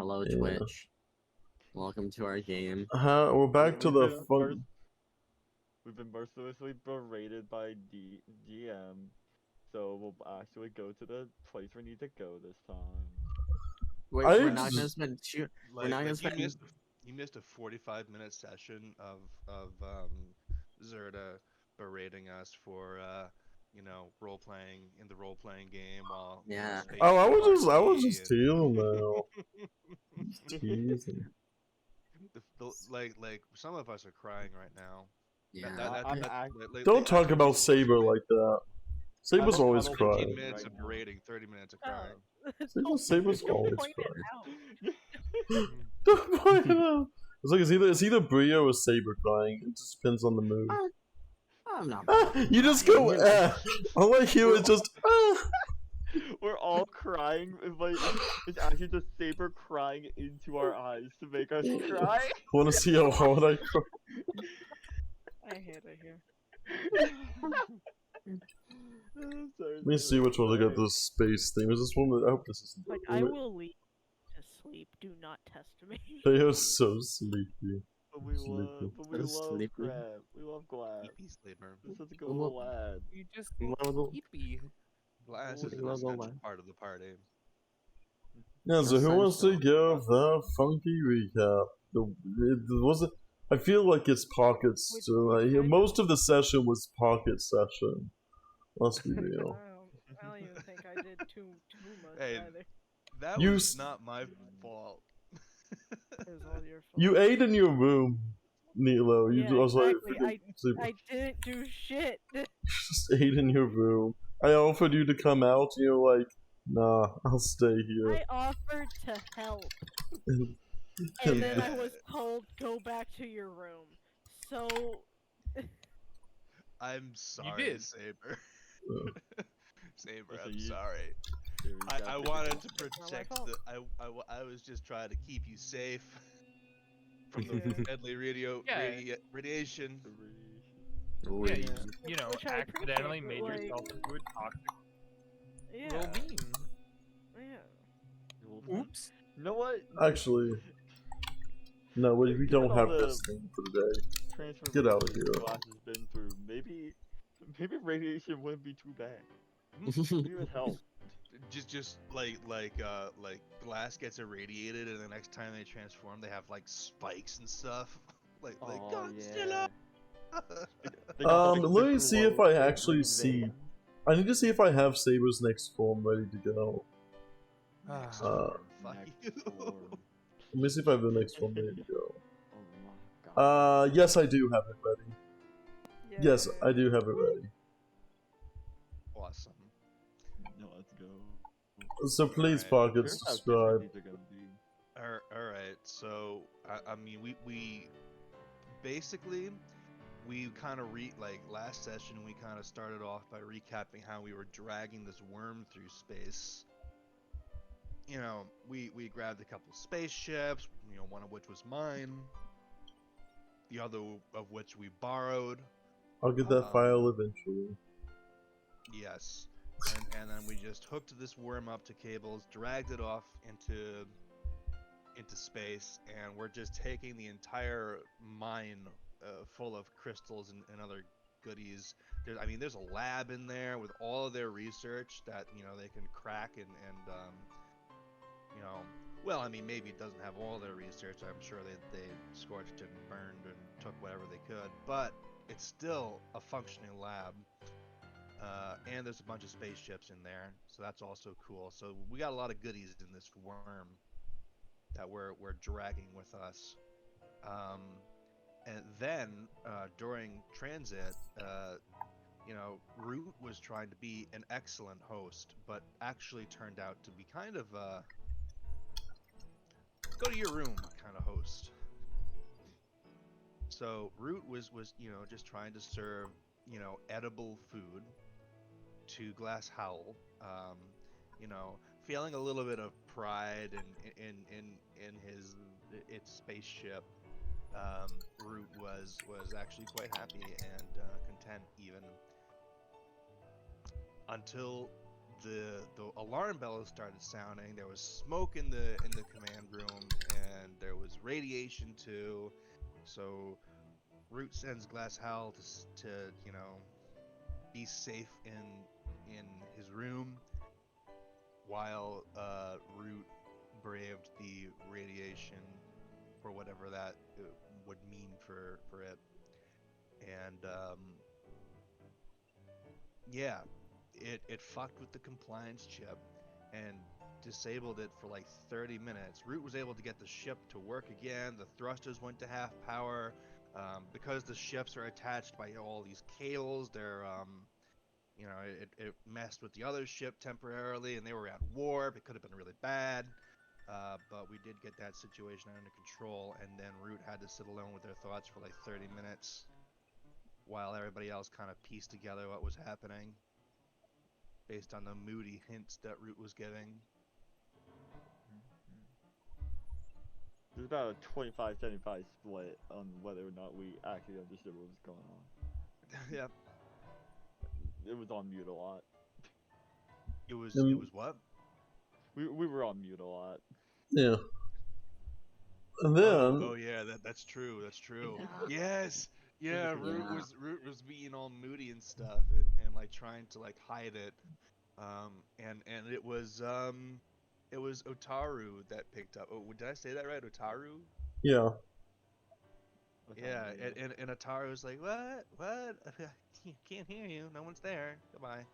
Hello, Yeah. Twitch. Welcome to our game. We're back to the fun. We've been mercilessly berated by GM, so we'll actually go to the place we need to go this time. Wait, I we're not gonna just- spend. We're Like, not gonna like spend. you missed a 45-minute session of Zerda berating us for role playing in the role playing game while Yeah. Oh, I was RP just and- teasing now. Teasing. like some of us are crying right now. Yeah. Don't talk about Saber like that. Saber's always I don't- 15 crying. minutes right of now. berating, 30 minutes of crying. Saber's Don't always point it crying. out. Don't point it out. It's like it's either Brio or Saber crying. It just depends on the mood. I'm not. You just go. All I hear is just. We're all crying. It's actually just Saber crying into our eyes to make us cry. Want to see how hard I cry? I hate it here. Let me see which one I got this space thing. Is this one? I hope this isn't. Like, I will leave to sleep. Do not test me. They are so sleepy. But we Sleepy. love Sleepy. Grab. We love Glad. Pee sleeper. This is a good little lad. You just Well, sleepy. Glass Well, is an well, well, essential well. part of the party. Yeah, so who wants to Essential. give the funky recap? It wasn't. I feel like it's pockets. Which- So which kind? most of the session was pocket session. Let's be I real. don't even think I did too much Hey, either. That You was s- not my fault. It was all your fault. You ate in your room, Nilo. You Yeah, just was exactly. like, sleep. I didn't do shit. Just ate in your room. I offered you to come out, and you're like, nah, I'll stay here. I offered to help, And and then I was told go back to your room. So I'm sorry, did. Saber. Saber, Listen, I'm you- sorry. Here, we I got wanted to It's not my protect fault. I was just trying to keep you safe from the Yeah. deadly Yeah. radiation. Yeah, you know, Which I accidentally appreciate, made but, like- yourself into a toxic yeah, little being. yeah. Oops. You know what? Actually, no, we Given don't all have the this thing for today. Transformation Get out of here. Glass has been through. Maybe radiation wouldn't be too bad. Maybe it would help. Just like glass gets irradiated, and the next time they transform, they have like spikes and stuff. like Oh, Godzilla. They got, like, Let me the see if glow I in actually their see. veins. I need to see if I have Saber's next form ready to go. Next Uh, form, fuck Next you. form. Let me see if I have the next form ready to go. Oh my god. Yes, I do have it ready. Yeah. Yes, I do have it ready. Awesome. No, let's go. So please, Alright. Pockets, Here's how subscribe. different these are gonna be. All right. So I mean, we basically we kind of like last session we kind of started off by recapping how we were dragging this worm through space. You know, we grabbed a couple spaceships. You know, one of which was mine. The other of which we borrowed. I'll get that file eventually. Yes. And then we just hooked this worm up to cables, dragged it off into space, and we're just taking the entire mine full of crystals and other goodies. There's a lab in there with all of their research that they can crack and well, I mean, maybe it doesn't have all their research. I'm sure they scorched and burned and took whatever they could, but it's still a functioning lab. And there's a bunch of spaceships in there, so that's also cool. So we got a lot of goodies in this worm that we're dragging with us. And then during transit, Root was trying to be an excellent host, but actually turned out to be kind of go to your room kind of host. So Root was just trying to serve edible food to Glass Howl, feeling a little bit of pride in its spaceship. Root was actually quite happy and content even until the alarm bells started sounding. There was smoke in the command room, radiation too. So Root sends Glass Howl to you know, be safe in his room, while Root braved the radiation for whatever that would mean for it. And yeah, it fucked with the compliance chip and disabled it for like 30 minutes. Root was able to get the ship to work again. The thrusters went to half power. Because the ships are attached by all these cables, they're you know, it messed with the other ship temporarily, and they were at war. It could have been really bad. But we did get that situation under control, and then Root had to sit alone with their thoughts for like 30 minutes while everybody else kind of pieced together what was happening based on the moody hints that Root was giving. There's about a 25-75 split on whether or not we actually understood what was going on. Yep. It was on mute a lot. It was what? We were on mute a lot. Yeah. And then Oh yeah, that's true. That's true. Yes. Yeah, Root Yeah. was being all moody and stuff, and like trying to like hide it. And it was Otaru that picked up. Oh, did I say that right? Otaru? yeah. Yeah, and Otaru was like, "What? What? Can't hear you. No one's there. Goodbye."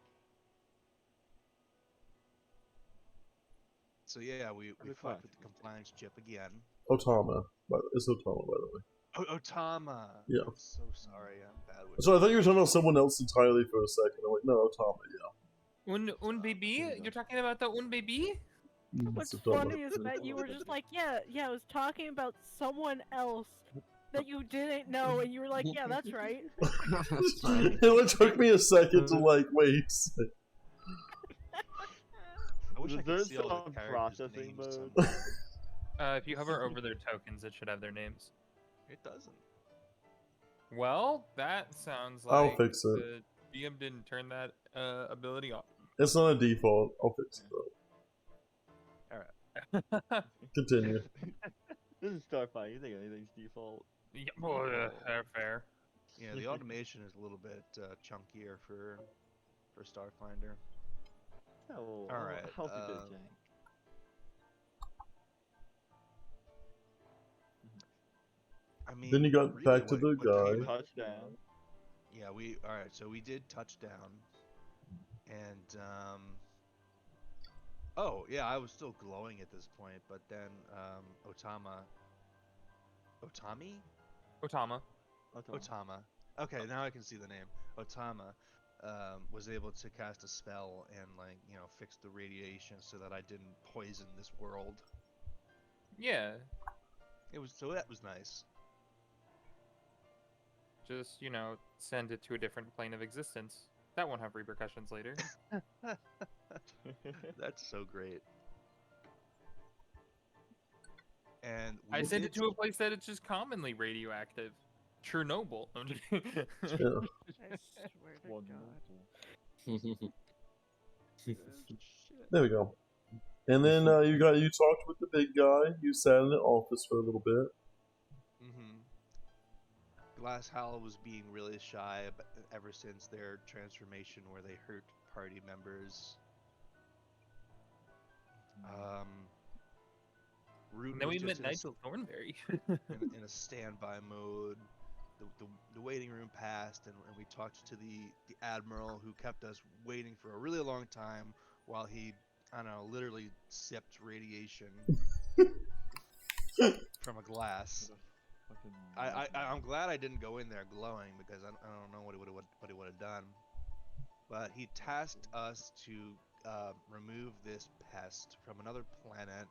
So yeah, we Good fucked with question. the compliance chip again. Otama. But it's Otama, by the way. Otama. Yeah. I'm so sorry. I'm bad with. So I thought you were talking about someone else entirely for a second. I'm like, no, Otama, yeah. Un baby? You're talking about the un baby? What's It's Otama. funny is that you were just like, yeah, I was talking about someone else that you didn't know, and you were like, yeah, that's right. That's funny. It took me a second to like wait. I wish I could There's see all the some characters' processing names mode. somewhere. If you hover over their tokens, it should have their names. It doesn't. Well, that sounds I'll like fix it. the DM didn't turn that ability off. It's not a default. I'll fix it though. All right. Continue. This is Starfinder. You think anything's default? Yeah, well, fair. Yeah, the automation is a little bit chunkier for Starfinder. Yeah, well, All right, how's it been, Jang? I mean, Then you got really back to the what came guy. up- Touchdown. Yeah, all right. So we did touchdown, and oh yeah, I was still glowing at this point, but then Otami, Otama. Otama. Okay, now I can see the name. Otama was able to cast a spell and like fix the radiation so that I didn't poison this world. Yeah, That was nice. just, send it to a different plane of existence. That won't have repercussions later. That's so great. And I sent it did- to a place that it's just commonly radioactive. Chernobyl. I'm just kidding. I swear to One God. more. Shit. There we go. And then you talked with the big guy. You sat in the office for a little bit. Glass Hollow was being really shy ever since their transformation where they hurt party members. Root And then was we met just in a Nigel Thornberry. in a standby mode. The waiting room passed, and we talked to the admiral who kept us waiting for a really long time while he, I don't know, literally sipped radiation from a glass. I'm glad I didn't go in there glowing because I don't know what he would have done. But he tasked us to remove this pest from another planet.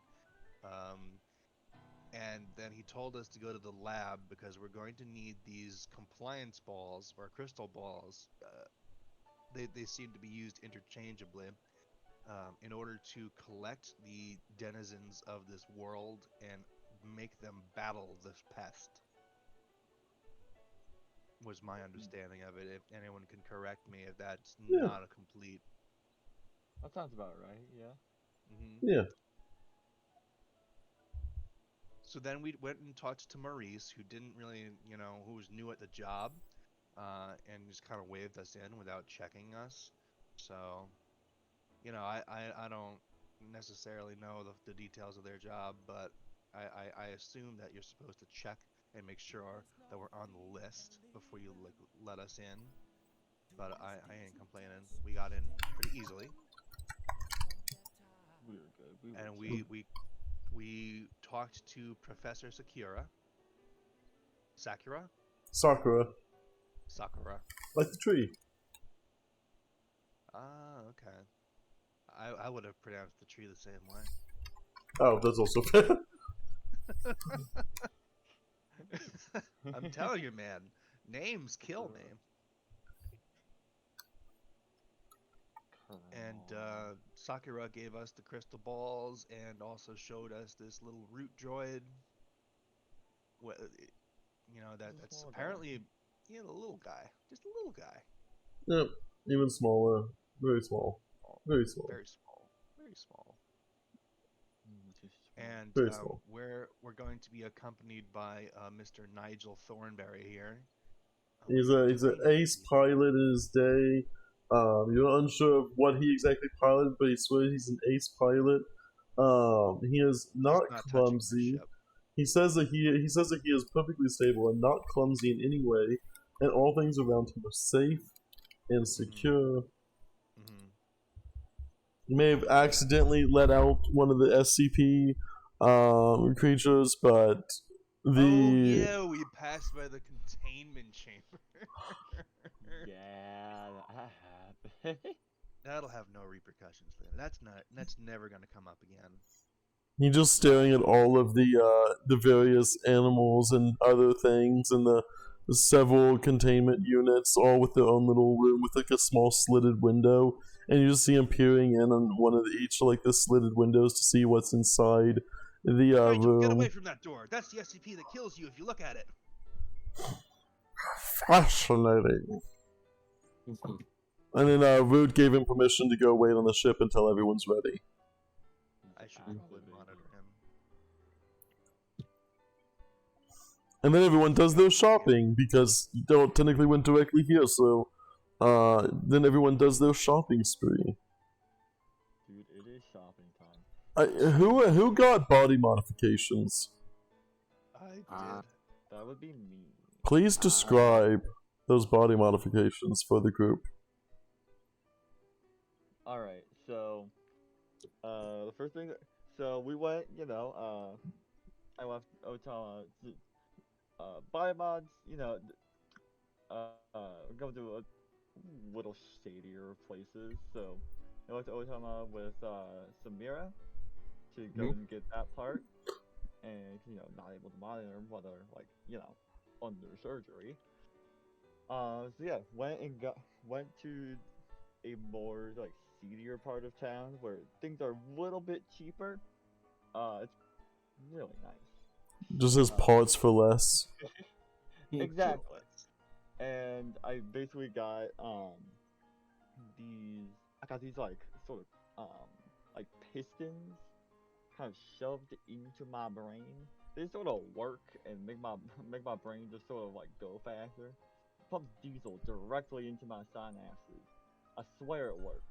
And then he told us to go to the lab because we're going to need these compliance balls or crystal balls. They seem to be used interchangeably in order to collect the denizens of this world and make them battle this pest. Was my understanding of it. If anyone can correct me if that's not a complete. That sounds about right. Yeah. Mm-hmm. Yeah. So then we went and talked to Maurice, who didn't really, who was new at the job, and just kind of waved us in without checking us. So, I don't necessarily know the details of their job, but I assume that you're supposed to check and make sure that we're on the list before you let us in. But I ain't complaining. We got in pretty easily, We were good. We were and chill. we talked to Professor Sakura, Sakura, Sakura. like the tree. Ah, okay. I would have pronounced the tree the same way. Oh, that's also fair. I'm telling you, man, names kill me. And Sakura gave us the crystal balls and also showed us this little root droid. That's Small guy. apparently, a little guy, just a little guy. Yep, even smaller. Very small. Very small. Very small, very small. Just small. And Very small. we're going to be accompanied by Mr. Nigel Thornberry here. He's an ace pilot in his day. You're unsure of what he exactly piloted, but he swears he's an ace pilot. He is not He's not touching my clumsy. ship. He says that he is perfectly stable and not clumsy in any way, and all things around him are safe and secure. Mm-hmm. He may have accidentally let out one of the SCP creatures, but Oh yeah, we passed by the containment chamber. Yeah, that happened. That'll have no repercussions later. That's never gonna come up again. he's just staring at all of the various animals and other things and the several containment units, all with their own little room with like a small slitted window, and you just see him peering in on one of each like the slitted windows to see what's inside the Nigel, room. get away from that door. That's the SCP that kills you if you look at it. Fascinating. And then Root gave him permission to go wait on the ship until everyone's ready. I should probably monitor him. And then everyone does their shopping because you don't technically went directly here, so then everyone does their shopping spree. Dude, it is shopping time. Who got body modifications? I did. That would be me. Please describe those body modifications for the group. Alright, so the first thing so we went, I left Otama buy mods, go to a little shadier places. So I went to Otama with Samira to go and get that part, and not able to monitor him while they're under surgery. So yeah, went to a more seedier part of town where things are a little bit cheaper. It's really nice. Just as parts for less. Exactly. And I basically got these sort of pistons kind of shoved into my brain. They sort of work and make my brain just sort of go faster. Pumps diesel directly into my synapses. I swear it works.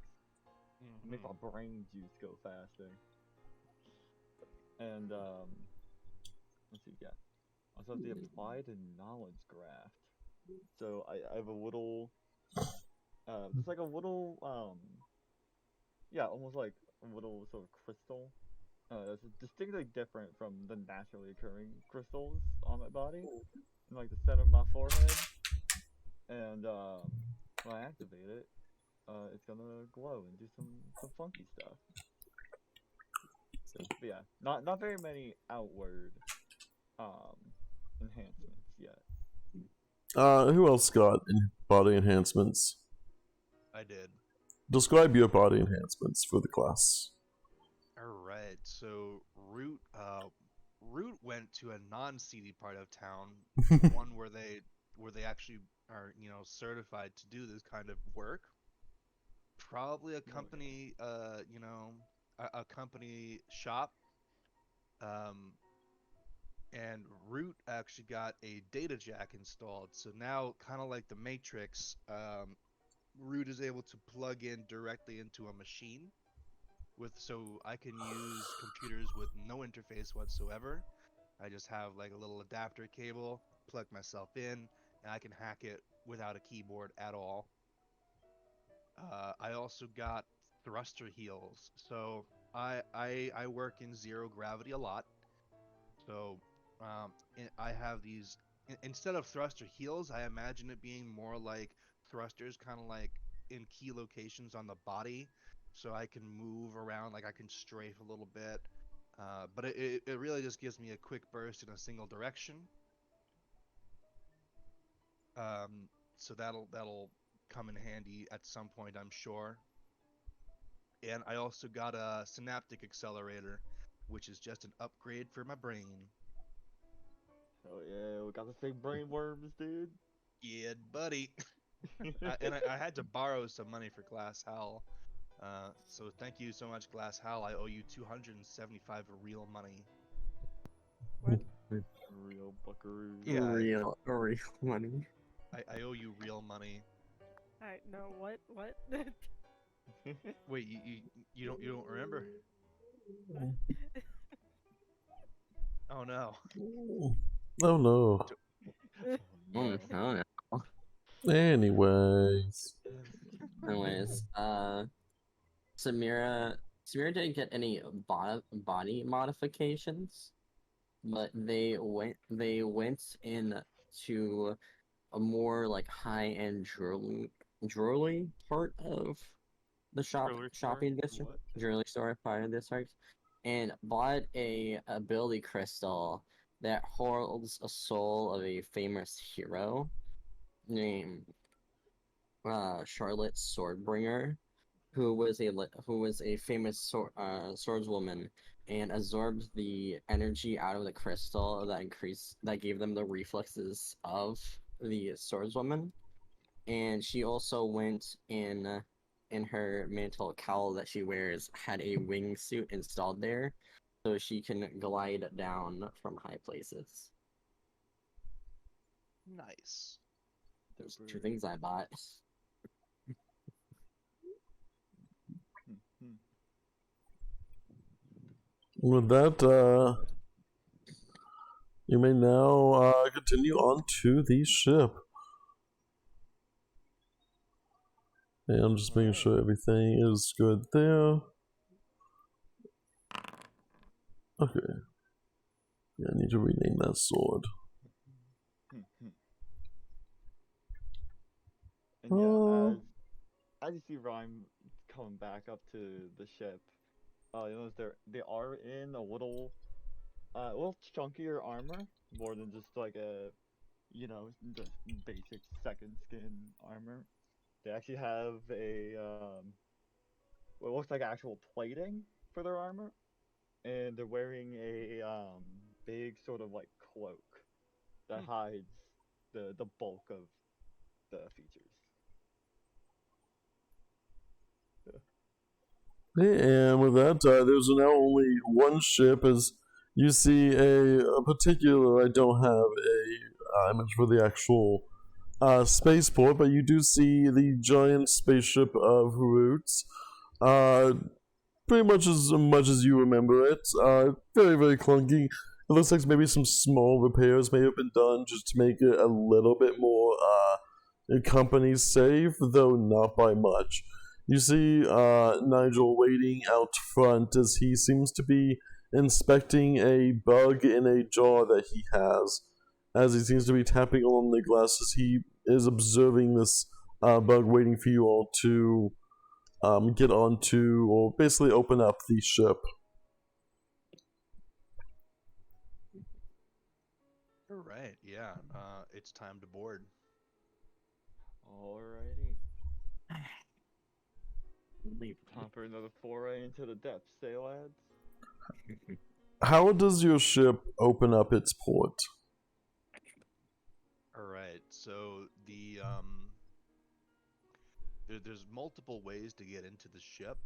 Make my brain juice go faster. And let's see, yeah. I also have the applied knowledge graft. So I have a little just like a little almost like a little sort of crystal. That's distinctly different from the naturally occurring crystals on my body. In the center of my forehead. And when I activate it, it's gonna glow and do some funky stuff. So, but yeah, not very many outward enhancements yet. Who else got body enhancements? I did. Describe your body enhancements for the class. Alright, so Root went to a non-seedy part of town, one where they actually are, certified to do this kind of work. Probably a company, a company shop. and Root actually got a data jack installed. So now, kind of like the Matrix, Root is able to plug in directly into a machine so I can use computers with no interface whatsoever. I just have like a little adapter cable, plug myself in, and I can hack it without a keyboard at all. I also got thruster heals. So I work in zero gravity a lot. So I have these instead of thruster heals, I imagine it being more like thrusters, kind of like in key locations on the body, so I can move around, like I can strafe a little bit. But it really just gives me a quick burst in a single direction. Um, so that'll come in handy at some point, I'm sure. And I also got a synaptic accelerator, which is just an upgrade for my brain. Oh yeah, we got the same brain worms, dude. Yeah, buddy. I had to borrow some money for Glass Hell. So thank you so much, Glass Hell. I owe you 275 real money. What? Real buckaroo. Yeah, Real money. I owe you real money. I no. What? What? Wait, you don't remember? Oh no. Oh no. Oh no. Anyways. Anyways, Samira, Samira didn't get any body modifications, but they went in to a more like high-end jewelry part of the Jewelry store? shopping district, What? jewelry store part of the district, and bought a ability crystal that holds a soul of a famous hero named Charlotte Swordbringer, who was a famous swordswoman and absorbed the energy out of the crystal that gave them the reflexes of the swordswoman. And she also went in her mantle cowl that she wears had a wingsuit installed there, so she can glide down from high places. Nice. Those two things I bought. With that, you may now continue on to the ship. And I'm just making sure everything is good there. Okay. Yeah, I need to rename that sword. And yeah, as you see Rhyme coming back up to the ship, you notice they are in a little chunkier armor, more than just like the basic second skin armor. They actually have what looks like actual plating for their armor, and they're wearing a big sort of like cloak that hides the bulk of the features. And with that, there's now only one ship. As you see a particular, I don't have a image for the actual spaceport, but you do see the giant spaceship of Roots. Pretty much as you remember it. Very, very clunky. It looks like maybe some small repairs may have been done just to make it a little bit more company safe, though not by much. You see Nigel waiting out front as he seems to be inspecting a bug in a jar that he has. As he seems to be tapping on the glass as he is observing this bug, waiting for you all to get onto, or basically open up the ship. All right, yeah. It's time to board. Alrighty. Time for another foray into the depths, say lads. How does your ship open up its port? All right, so there's multiple ways to get into the ship,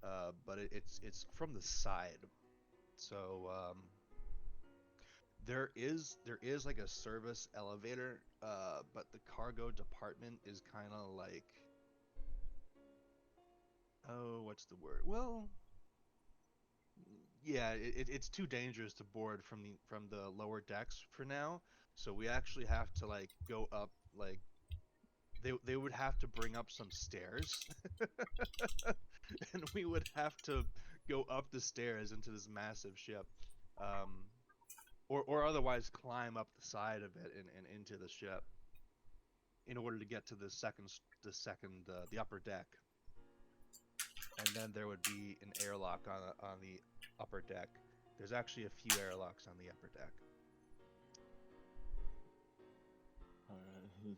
but it's from the side. So there is like a service elevator, but the cargo department is kind of like, oh, what's the word? Well, yeah, it's too dangerous to board from the lower decks for now. So we actually have to like go up, like they would have to bring up some stairs, and we would have to go up the stairs into this massive ship, um, or otherwise climb up the side of it and into the ship in order to get to the upper deck. And then there would be an airlock on the upper deck. There's actually a few airlocks on the upper deck. Alright.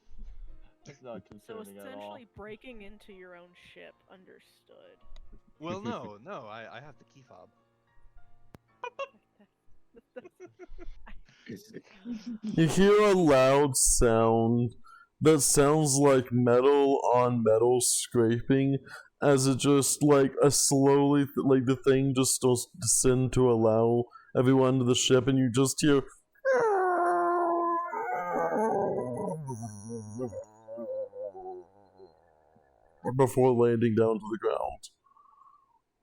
That's not So concerning at all. essentially breaking into your own ship, understood. Well, no, I have the key fob. You hear a loud sound that sounds like metal on metal scraping as it just like a slowly like the thing just starts to descend to allow everyone to the ship, and you just hear before landing down to the ground.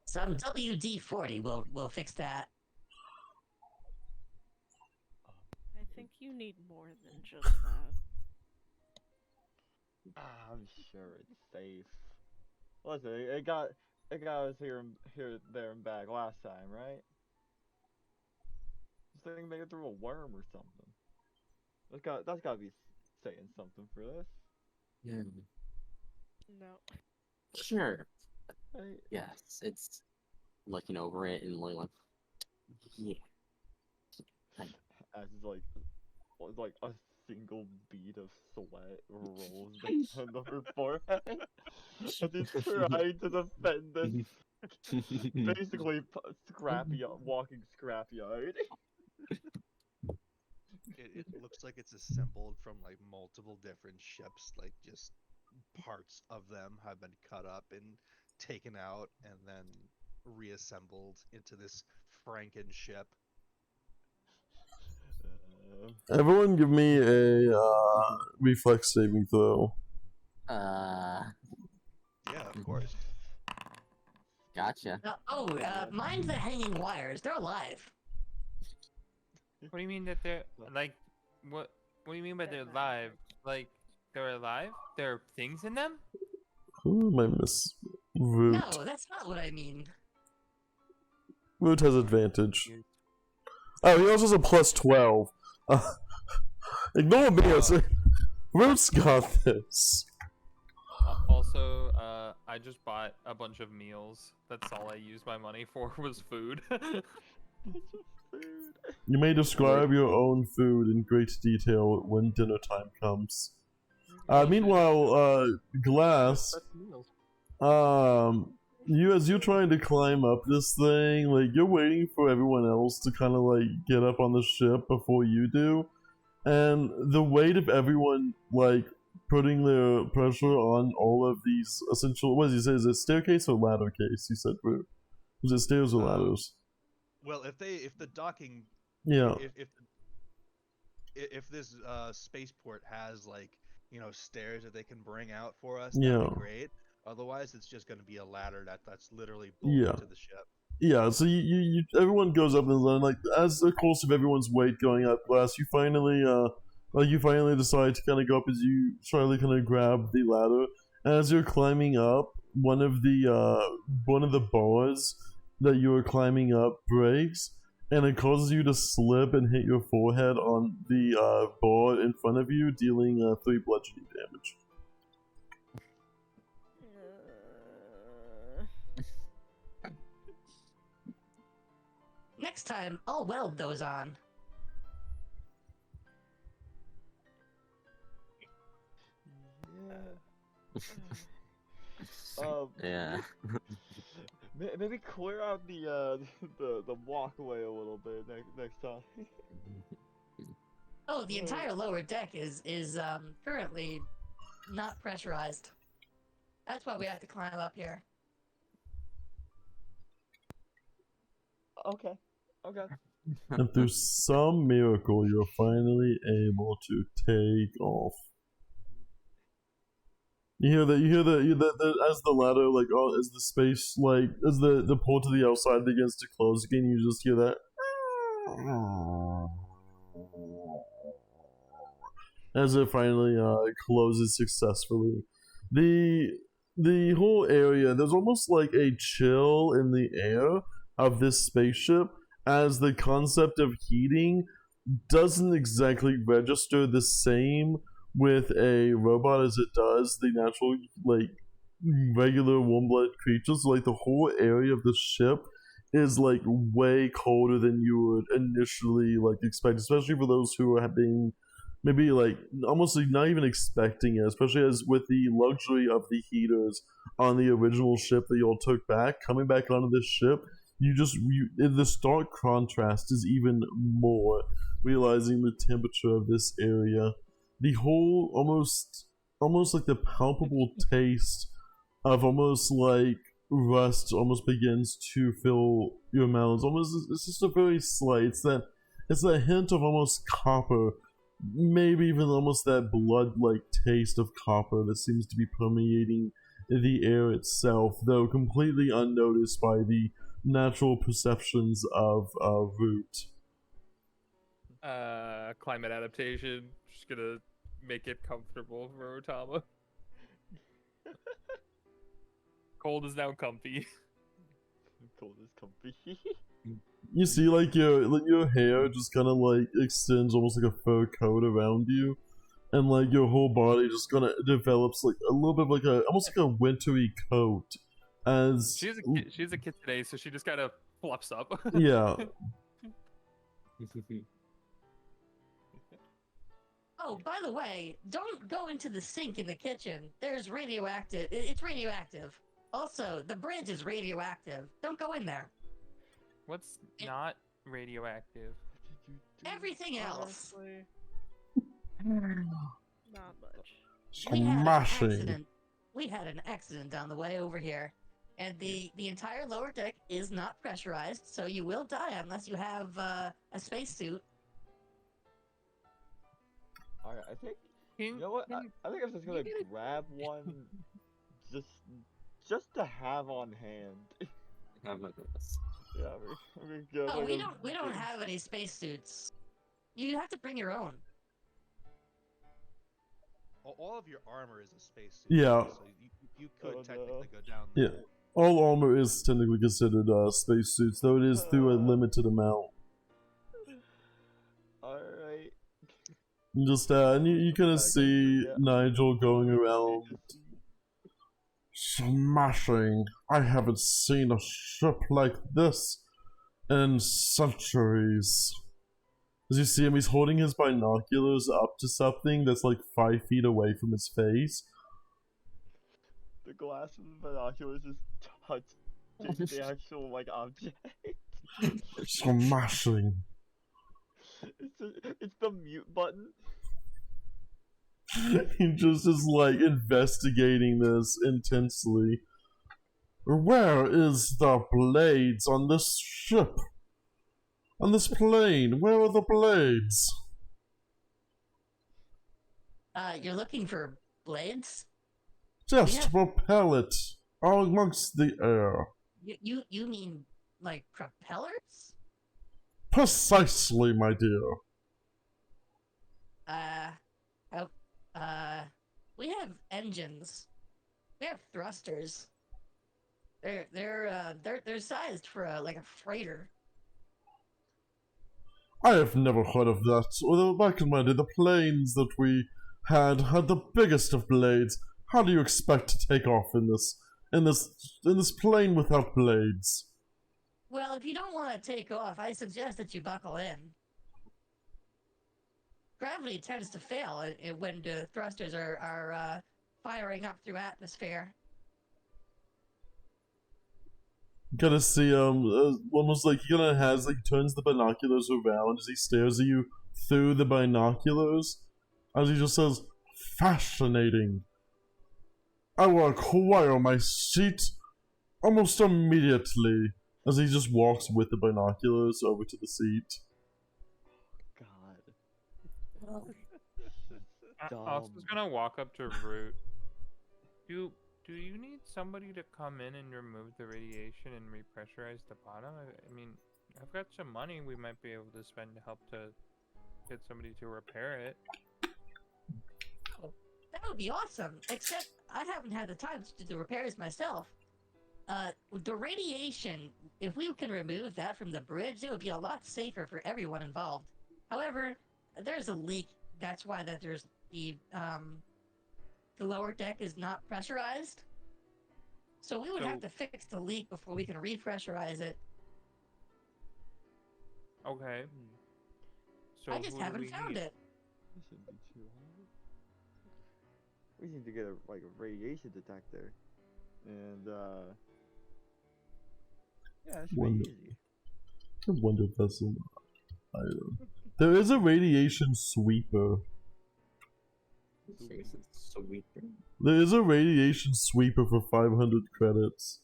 Some WD-40 will fix that. I think you need more than just that. I'm sure it's safe. Listen, it got us here, there, and back last time, right? This thing made it through a worm or something. That's got to be saying something for this. Yeah. No. Sure. Right? Yes, it's looking over it and like, yeah. As like a single bead of sweat rolls down her forehead as he's trying to defend this basically walking scrapyard. It looks like it's assembled from like multiple different ships, like just parts of them have been cut up and taken out and then reassembled into this Franken ship. Everyone give me a reflex saving throw. Yeah, of course. Gotcha. Mind the hanging wires. They're alive. What do you mean that they're like? What do you mean by they're live? Like they're alive? There are things in them? Who am I miss? Root. No, that's not what I mean. Root has advantage. Oh, he also has a plus 12. Ignore me. Root's got this. Also, I just bought a bunch of meals. That's all I used my money for was food. You may describe your own food in great detail when dinner time comes. Meanwhile, Glass, as you're trying to climb up this thing, like, you're waiting for everyone else to kind of, like, get up on the ship before you do, and the weight of everyone, like, putting their pressure on all of these essential, what did you say, is it staircase or ladder case, you said, Root? Was it stairs or ladders? Well, if the docking, Yeah. if this spaceport has like, you know, stairs that they can bring out for us, Yeah. that'd be great. Otherwise, it's just going to be a ladder that's literally bolted to the ship. Yeah, so you everyone goes up and like as the course of everyone's weight going up, Glass, you finally decide to kind of go up as you try to kind of grab the ladder. And as you're climbing up, one of the bars that you are climbing up breaks, and it causes you to slip and hit your forehead on the bar in front of you, dealing 3 bludgeoning damage. Next time, I'll weld those on. Yeah. Maybe clear out the walkway a little bit next time. Oh, the entire lower deck is currently not pressurized. That's why we have to climb up here. Okay. And through some miracle, you're finally able to take off. You hear that? As the ladder, like, as the space, like, as the pull to the outside begins to close again, you just hear that. As it finally closes successfully. The whole area, there's almost like a chill in the air of this spaceship, as the concept of heating doesn't exactly register the same with a robot as it does the natural, like, regular warm-blooded creatures. So, like, the whole area of the ship is like way colder than you would initially like expect, especially for those who are being maybe like almost like not even expecting it, especially as with the luxury of the heaters on the original ship that y'all took back, coming back onto this ship, the stark contrast is even more, realizing the temperature of this area, the whole almost like the palpable taste of almost like rust almost begins to fill your mouths. Almost, it's just a very slight. It's that hint of almost copper, maybe even almost that blood-like taste of copper that seems to be permeating the air itself, though completely unnoticed by the natural perceptions of Root. Climate adaptation. Just gonna make it comfortable for Otama. Cold is now comfy. Cold is comfy. You see, like your hair just kind of like extends almost like a fur coat around you, and like your whole body just kind of develops like a little bit of like a almost like a wintry coat. As She's a kid today, so she just kind of fluffs up. Yeah. Oh, by the way, don't go into the sink in the kitchen. There's radioactive. It's radioactive. Also, the bridge is radioactive. Don't go in there. What's not radioactive? Everything else. Not much. Smashing. We had an accident down the way over here, and the entire lower deck is not pressurized, so you will die unless you have a spacesuit. Alright, I think you know what? I think I'm just gonna grab one, just to have on hand. Oh my goodness. Yeah, we're good. Oh, we don't have any spacesuits. You have to bring your own. All of your armor is a spacesuit. Yeah. So you could technically go down Yeah. there. All armor is technically considered spacesuits, though it is through a limited amount. Alright. Just and you kind of see Nigel going around smashing. I haven't seen a ship like this in centuries. As you see him, he's holding his binoculars up to something that's like 5 feet away from his face. The glass of the binoculars is touching the actual like object. Smashing. It's the mute button. He just is like investigating this intensely. Where is the blades on this ship? On this plane, where are the blades? You're looking for blades? Just propel it amongst the air. You mean like propellers? Precisely, my dear. We have engines. We have thrusters. They're sized for like a freighter. I have never heard of that. Although back in my day, the planes that we had the biggest of blades. How do you expect to take off in this plane without blades? Well, if you don't want to take off, I suggest that you buckle in. Gravity tends to fail when the thrusters are firing up through atmosphere. You gotta see almost like he kinda has like turns the binoculars around as he stares at you through the binoculars, as he just says, "Fascinating. I will acquire my seat almost immediately. As he just walks with the binoculars over to the seat. God. Austin's gonna walk up to Root. Do you need somebody to come in and remove the radiation and repressurize the bottom? I mean, I've got some money we might be able to spend to help to get somebody to repair it. Oh, that would be awesome. Except I haven't had the time to do the repairs myself. The radiation, if we can remove that from the bridge, it would be a lot safer for everyone involved. However, there's a leak. That's why there's the lower deck is not pressurized. So we would have to fix the leak before we can repressurize it. Okay. So I just haven't found it. This shouldn't be too hard. We need to get a radiation detector, and yeah, it should be easy. I wonder if that's an item. There is a radiation sweeper. Sweeper. There is a radiation sweeper for 500 credits.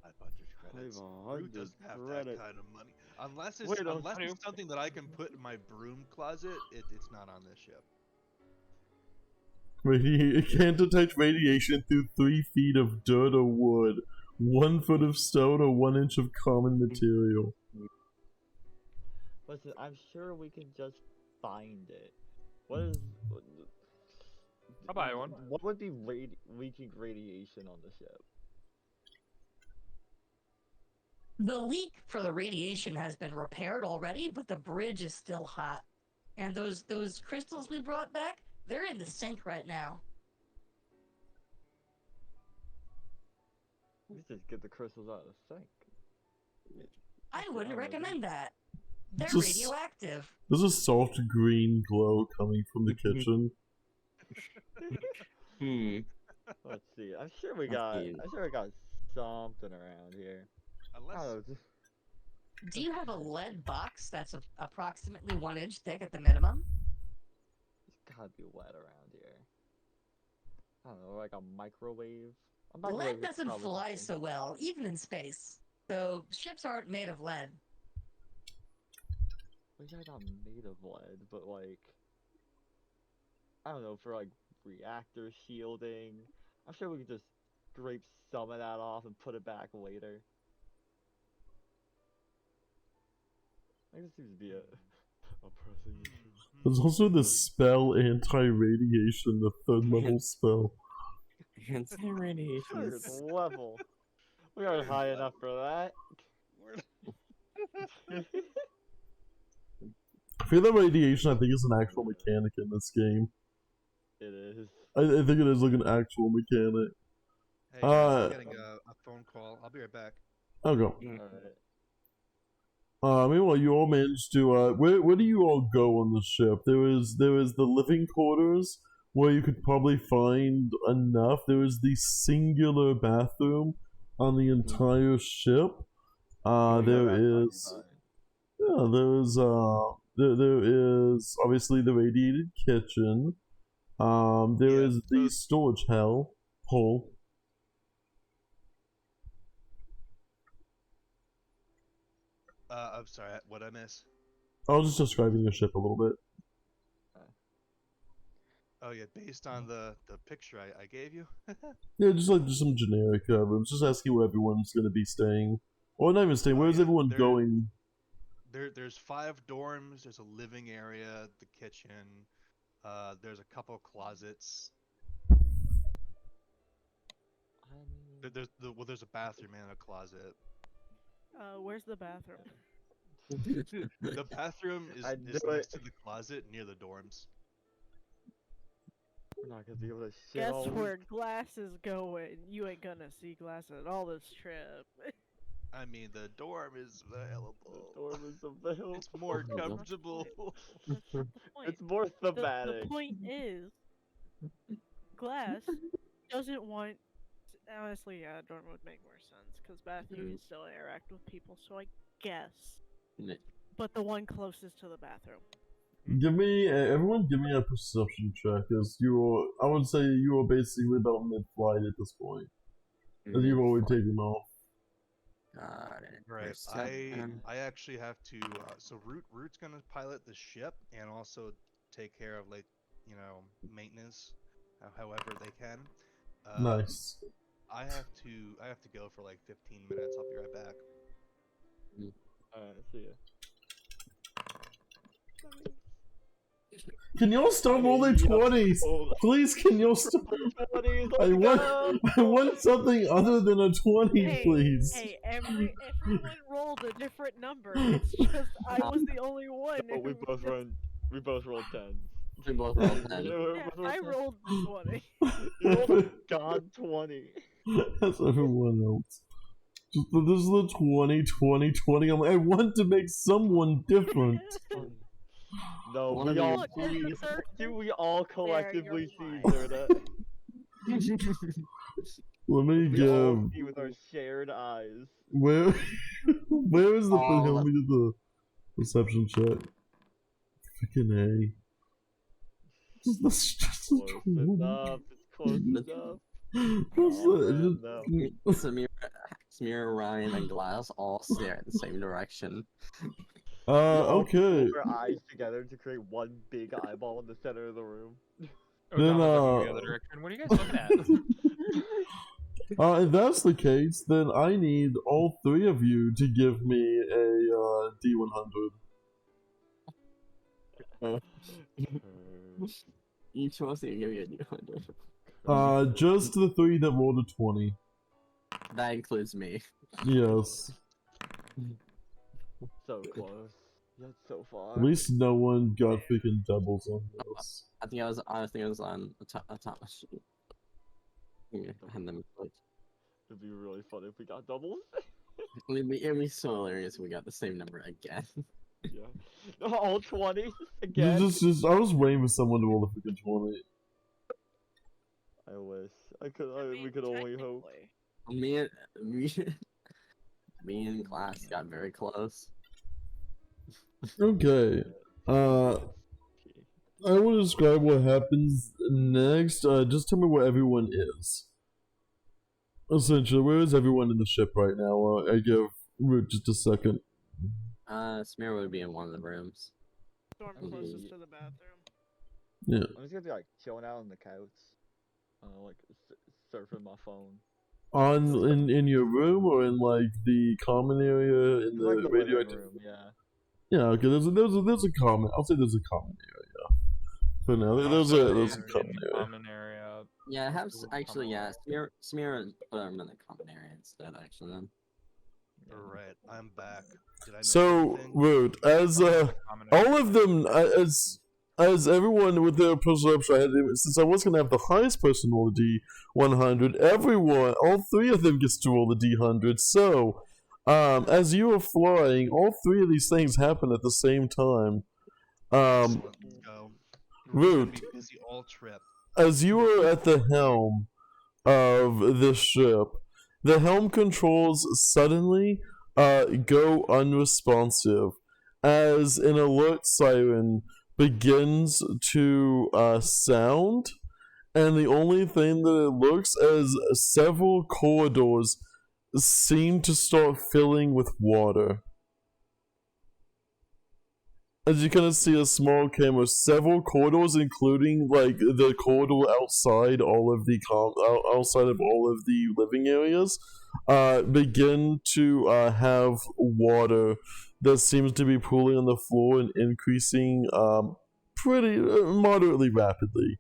500 credits. 500 Root doesn't have credits. that kind of money. Unless it's, Wait, unless it's something that I can put in my broom closet, it's not on this ship. It can detect radiation through 3 feet of dirt or wood, 1 foot of stone, or 1 inch of common material. Listen, I'm sure we can just find it. What is? I'll buy one. What would be leaking radiation on the ship? The leak for the radiation has been repaired already, but the bridge is still hot. And those crystals we brought back, they're in the sink right now. We just get the crystals out of the sink. I wouldn't recommend that. They're Just- radioactive. There's a soft green glow coming from the kitchen. Let's see. I'm sure we got something around here. I Unless don't know, just Do you have a lead box that's approximately 1 inch thick at the minimum? there's gotta be lead around here. I don't know, like a microwave. A Lead microwave is doesn't probably fly something. so well, even in space. So ships aren't made of lead. Well, yeah, not made of lead, but I don't know, for reactor shielding. I'm sure we could just scrape some of that off and put it back later. I guess it seems to be a pressing issue. There's also the spell anti-radiation, the 3rd level spell. Anti-radiation. Third level. We aren't high enough for that. I feel that radiation, I think, is an actual mechanic in this game. It is. I think it is like an actual mechanic. hey, guys, I'm getting a phone call. I'll be right back. I'll go. Alright. Meanwhile, you all managed to, where do you all go on the ship? There is the living quarters, where you could probably find enough. There is the singular bathroom on the entire ship. There is obviously the radiated kitchen. There is the storage hole. I'm sorry, what I miss? I was just describing your ship a little bit. Oh yeah, based on the picture I gave you. Yeah, just some generic rooms. Just asking where everyone's going to be staying. Or not even staying, where's everyone going? There's 5 dorms, there's a living area, the kitchen, there's a couple closets. There's a bathroom and a closet. Where's the bathroom? The bathroom is next to the closet near the dorms. We're not gonna be able to shit Guess all where week. glass is going. You ain't gonna see glass at all this trip. I mean, the dorm is available. The dorm is available. It's more comfortable. That's not the point. It's more thematic. The point is, glass doesn't want. Honestly, yeah, dorm would make more sense because bathroom you can still interact with people. So I guess. But the one closest to the bathroom. Everyone give me a perception check, as I would say you are basically about mid-flight at this point. As you've already taken off. Got it. Right. You're set. I actually have to. So Root's gonna pilot the ship and also take care of, like, maintenance, however they can. Nice. I have to go for like 15 minutes. I'll be right back. Alright, see ya. Can y'all stop rolling 20s? Please, can y'all stop? 20s, I want something other than a 20, Hey, please. hey, everyone rolled a different number. It's just I was the only one. Oh, we who both rolled 10s. We both rolled 10. Yeah, I rolled 20. You rolled a god 20. That's everyone else. Just this is the 20, 20, 20. I want to make someone different. No, One we of all you- we all collectively you're see fine. Zerda. Let me We all give. see with our shared eyes. Where is the Oh, thing? Let me do the perception check. Freaking A. That's just a Close 20. enough. It's close enough. That's Oh, it. man, no. Samira, Ryan, and Glass all stare in the same direction. We all Okay. put our eyes together to create one big eyeball in the center of the room. Then, Otama's looking the other direction. What are you guys looking at? If that's the case, then I need all three of you to give me a D100. Each of us can give you a D100. Just the three that rolled a 20. That includes me. Yes. So close. Yet so far. At least no one got freaking doubles on this. I think I was on a top sheet. Yeah, and then like, It'd be really fun if we got doubles. it'd be so hilarious if we got the same number again. Yeah. All 20s again. Just, I was waiting for someone to roll a freaking 20. I wish. We could only hope. me and Glass got very close. Okay. I will describe what happens next. Just tell me where everyone is. Essentially, where is everyone in the ship right now? I give Root just a second. Samira would be in one of the rooms. Storm closest to the bathroom. Yeah. I'm just gonna be like chilling out on the couch, like surfing my phone. In your room or in like the common area in Like the the radioactive? living room, yeah. Yeah. Okay. There's a common. I'll say there's a common area. For now, there's a common area. Common area. Yeah, Samira put him in the common area instead. Actually, then. Alright, I'm back. Did I miss So, anything? Root, as all of them, as everyone with their perception, since I was gonna have the highest person roll a D100, everyone, all three of them gets to roll a D100. So, as you are flying, all three of these things happen at the same time. Excellent, let's go. Root, Be busy all trip. as you are at the helm of this ship, the helm controls suddenly go unresponsive as an alert siren begins to sound, and the only thing that it looks as several corridors seem to start filling with water. As you kind of see a small camera, several corridors, including like the corridor outside all of the outside of all of the living areas, begin to have water that seems to be pooling on the floor and increasing pretty moderately rapidly.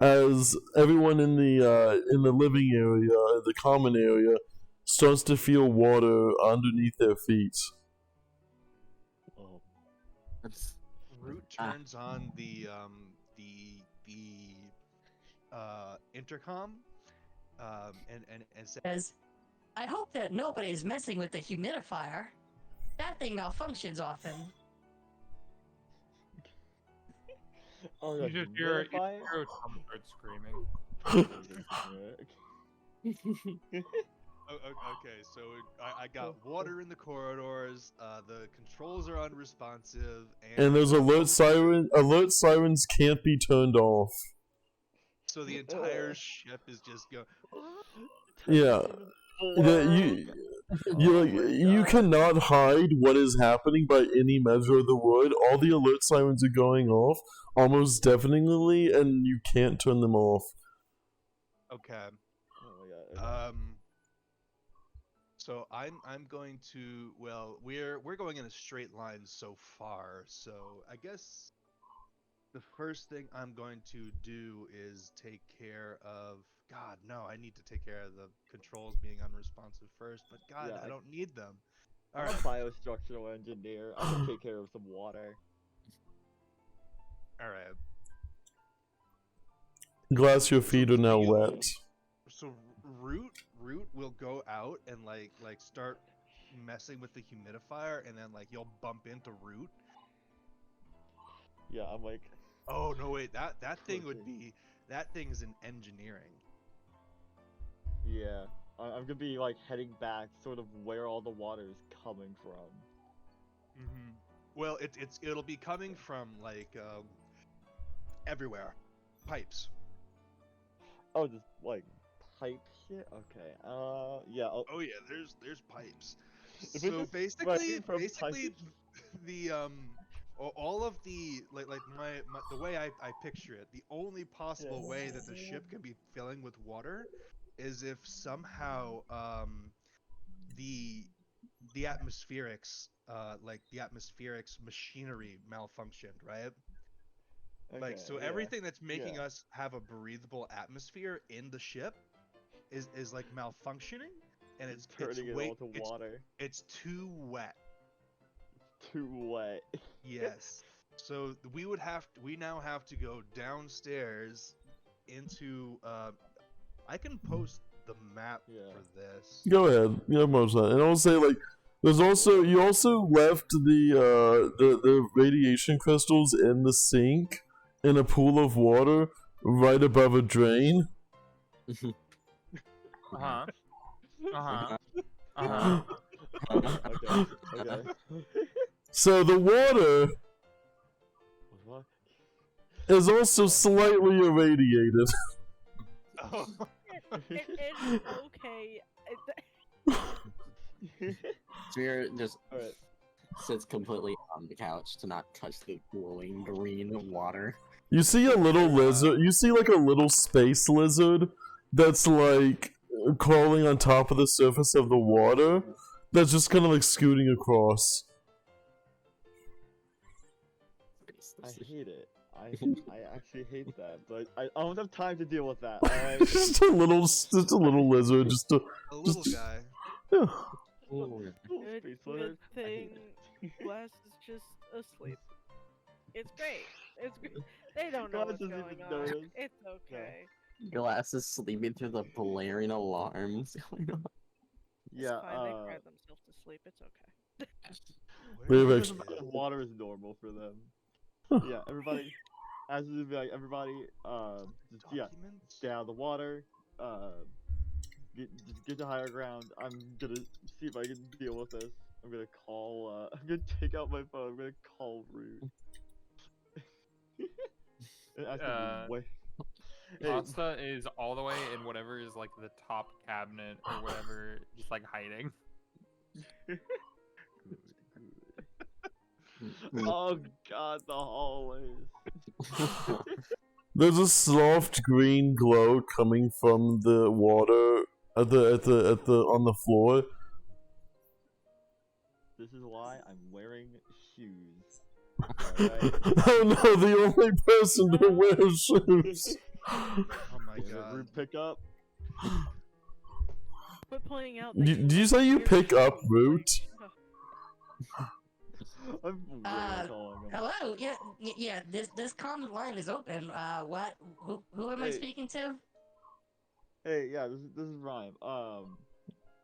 As everyone in the living area, the common area, starts to feel water underneath their feet. Root turns on the intercom, and says, I hope that nobody's messing with the humidifier. That thing malfunctions often. Oh, You that's just hear humidifier? Otama start screaming. Okay, so I got water in the corridors. The controls are unresponsive, And there's alert siren. Alert sirens can't be turned off. so the entire ship is just going. Yeah. You cannot hide what is happening by any measure of the word. All the alert sirens are going off almost deafeningly, and you can't turn them off. Okay. Oh my god. So I'm going to, well, we're going in a straight line so far, so I guess the first thing I'm going to do is take care of, God, no, I need to take care of the controls being unresponsive first, but God, Yeah, I don't need them. I'm Alright. a biostructural engineer. I can take care of some water. Alright. Glass, your feet are now wet. So root will go out and like start messing with the humidifier, and then like you'll bump into root. Yeah, I'm like, Oh no, wait, that thing would pushing. be, that thing's in engineering. Yeah, I'm gonna be like heading back, sort of where all the water is coming from. Mm-hmm. Well, it'll be coming from like everywhere, pipes. Oh, just like pipe shit. Okay. Yeah. Oh yeah, there's pipes. If we So just sprayed basically, from pipes. the all of the like my the way I picture it, the only possible way that the ship can be filling with water is if somehow the atmospherics like the atmospherics machinery malfunctioned, right? Okay. Like, so Yeah. everything that's making Yeah. us have a breathable atmosphere in the ship is like malfunctioning, and it's Turning it way all to water. it's too wet. Too wet. Yes. So we now have to go downstairs into I can post the map Yeah. for this. Go ahead. You have most of that. And I'll say, like, there's also, you also left the radiation crystals in the sink in a pool of water right above a drain. Uh-huh. Uh-huh. Uh-huh. Okay. Okay. So the water What? is also slightly irradiated. Oh. It's okay. Sphere just Alright. sits completely on the couch to not touch the glowing green water. You see a little lizard. You see like a little space lizard that's like crawling on top of the surface of the water. That's just kind of like scooting across. I hate it. I actually hate that, but I don't have time to deal with that. Alright. just a little lizard. Just a little guy. Yeah. Good Space lizard. I hate thing it. Glass is just asleep. It's great. It's great. They don't know Glass what's doesn't going even on. notice. It's okay. Glass is sleeping through the blaring alarms going on. Yeah. It's fine. They cry themselves to sleep. It's okay. We've Just actually- water is normal for them. Yeah, everybody. As it be like everybody, just stay out of the water. Just get to higher ground. I'm gonna see if I can deal with this. I'm gonna call. I'm gonna take out my phone. I'm gonna call Root. And ask him to wait. Hey, Asta is all the way in whatever is like the top cabinet or whatever, just like hiding. oh god, the hallways. There's a soft green glow coming from the water at the on the floor. This is why I'm wearing shoes. Alright. Oh no, the only person to wear shoes. Oh my Damn it, god. Root pick up. Quit pointing out. Did you say you pick up Root? I'm really calling him. Hello. Yeah. This common line is open. What? Who am I Hey. speaking to? Hey, yeah, this is Rhyme.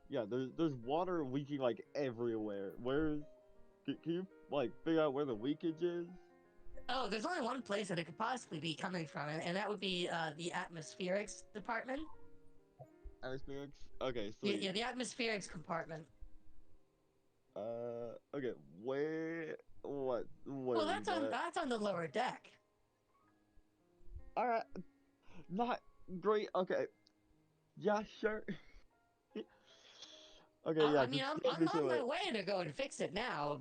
Yeah, there's water leaking like everywhere. Can you like figure out where the leakage is? Oh, there's only one place that it could possibly be coming from, and that would be the atmospherics department. Atmospherics? Okay, Yeah, sweet. yeah, the atmospherics compartment. Okay, where? What? Where Well, is that? that's on the lower deck. Alright, not great. Okay, yeah, sure. Okay, yeah. I mean, just I'm take me on to my it. way to go and fix it now.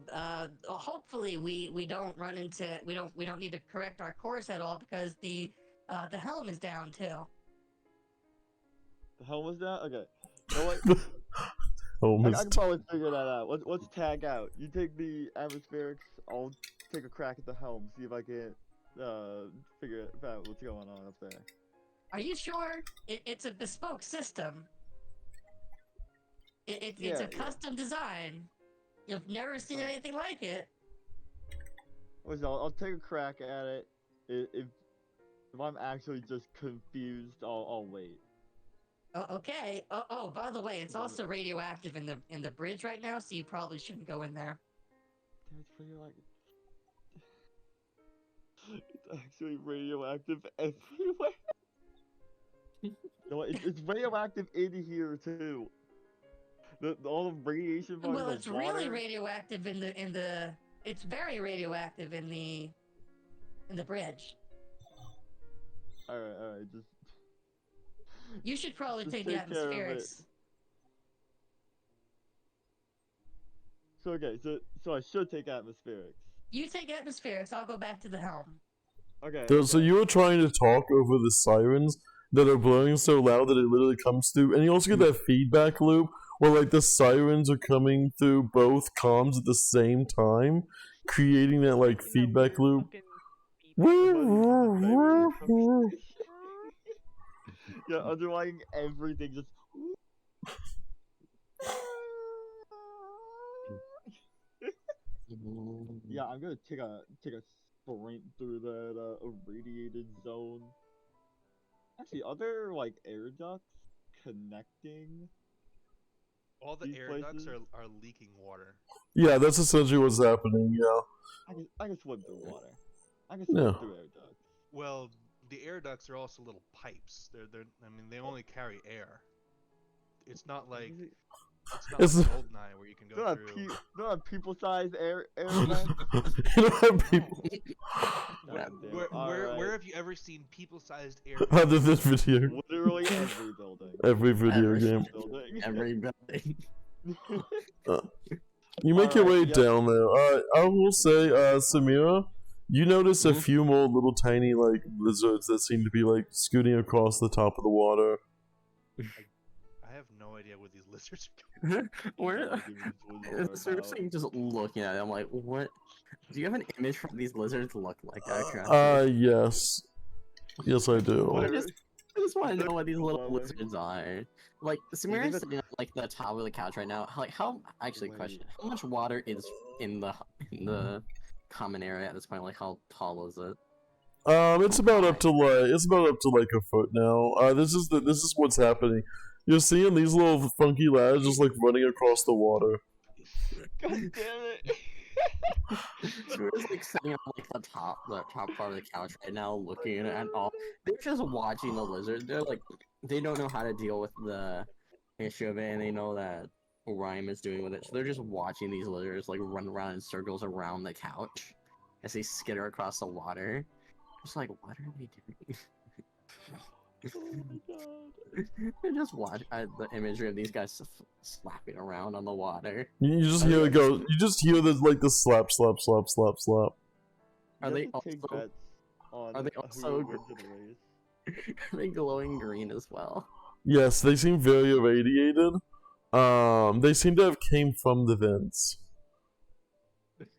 Hopefully we don't run into we don't need to correct our course at all because the helm is down too. The helm was down. Okay. You know what? I Almost. can probably figure that out. Let's tag out. You take the atmospherics. I'll take a crack at the helm. See if I can figure out what's going on up there. Are you sure? It's a bespoke system. It's Yeah, a custom design. You've never seen anything like it. Listen, I'll take a crack at it. If I'm actually just confused, I'll wait. Oh, okay. Oh, by the way, it's also radioactive in the bridge right now, so you probably shouldn't go in there. It's radioactive. It's actually radioactive everywhere. No, it's radioactive in here too. All the radiation from Well, the it's water. really radioactive in the. It's very radioactive in the bridge. All right, just. You should probably Just take the take care of it. atmospherics. So okay, so I should take atmospherics. You take atmospherics. I'll go back to the helm. Okay. So you were trying to talk over the sirens that are blowing so loud that it literally comes through, and you also get that feedback loop where like the sirens are coming through both comms at the same time, creating that like feedback loop. Yeah, underlying everything just. Yeah, I'm gonna take a sprint through that irradiated zone. Actually, are there like air ducts connecting? All the These air places? ducts are leaking water. Yeah, that's essentially what's happening. Yeah. I can swim through water. I can swim Yeah. through air ducts. Well, the air ducts are also little pipes. They're I mean they only carry air. It's not like It's like Goldeneye where you can go through. Not people-sized air vents. You don't have people. Where have you ever seen people-sized air Other vents? than video. Literally every building. Every video game. Every building. You make your way down there. I will say, Samira, you notice a few more little tiny like lizards that seem to be like scooting across the top of the water. I have no idea what these lizards are. Where? Seriously, just looking at it, I'm like, what? Do you have an image for what these lizards look like? Yes. Yes, I do. I just want to know what these little lizards are. Like, Samira's sitting on like the top of the couch right now. Like, actually, question: how much water is in the common area at this point? Like, how tall is it? It's about up to like a foot now. This is what's happening. You're seeing these little funky lads just like running across the water. God damn it! Samira's like sitting on like the top part of the couch right now, looking at all. They're just watching the lizard. They're like, they don't know how to deal with the issue of it, and they know that Rhyme is doing with it. So they're just watching these lizards like run around in circles around the couch as they skitter across the water. Just like, what are they doing? Oh my god. I just watch the imagery of these guys slapping around on the water. You just hear it go. You just hear the like the slap, slap, slap, slap, slap. Are they also are they glowing green as well? Yes, they seem very irradiated. They seem to have came from the vents.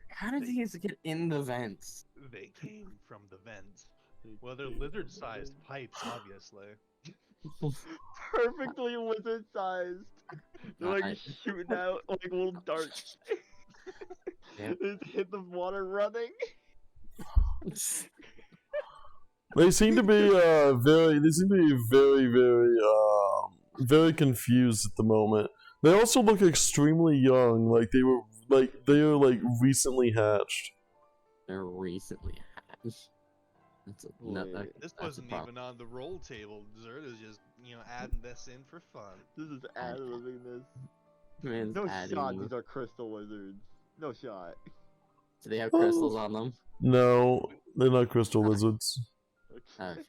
How did these get in the vents? They came from the vents. Well, they're lizard-sized pipes, obviously. Perfectly lizard-sized. They're like shooting out like little darts. They hit the water running. They seem to be very confused at the moment. They also look extremely young, like they are like recently hatched. They're recently hatched. This wasn't even on the roll table. Dessert is just, adding this in for fun. This is adding this. Man's No adding shot, them. these are crystal lizards. No shot. Do they have crystals on them? No, they're not crystal lizards. Okay.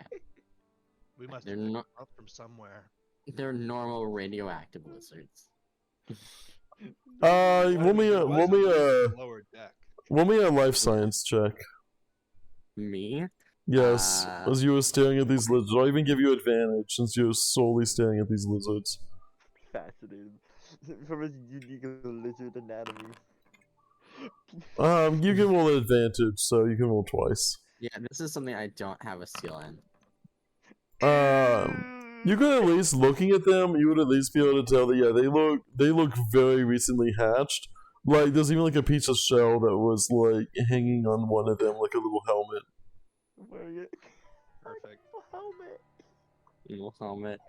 We must They're have picked not them up from somewhere. They're normal radioactive lizards. Roll me a lower deck. life science check. Me? Yes, as you were staring at these lizards. I'll even give you advantage since you're solely staring at these lizards. Fascinated from his unique lizard anatomy. You can roll an advantage, so you can roll twice. Yeah, this is something I don't have a skill in. You could at least, looking at them, you would at least be able to tell that yeah, they look very recently hatched. Like there's even like a piece of shell that was like hanging on one of them, like a little helmet. Wearing it. Perfect. Helmet. Little helmet.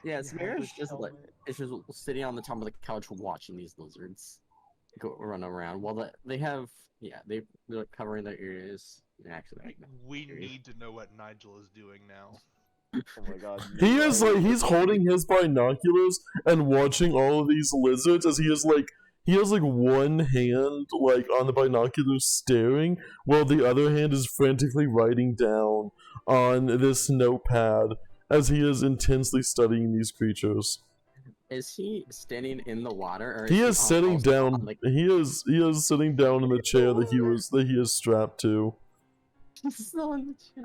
Yeah, Samira's just like it's just sitting on the top of the couch watching these lizards go run around while they're covering their ears. Actually, We need to know what Nigel is doing now. Oh my god. He is like he's holding his binoculars and watching all of these lizards as he has like one hand like on the binoculars staring while the other hand is frantically writing down on this notepad as he is intensely studying these creatures. Is he standing in the water or He is sitting down. He is sitting down in the chair that he is strapped to. He's still in the chair.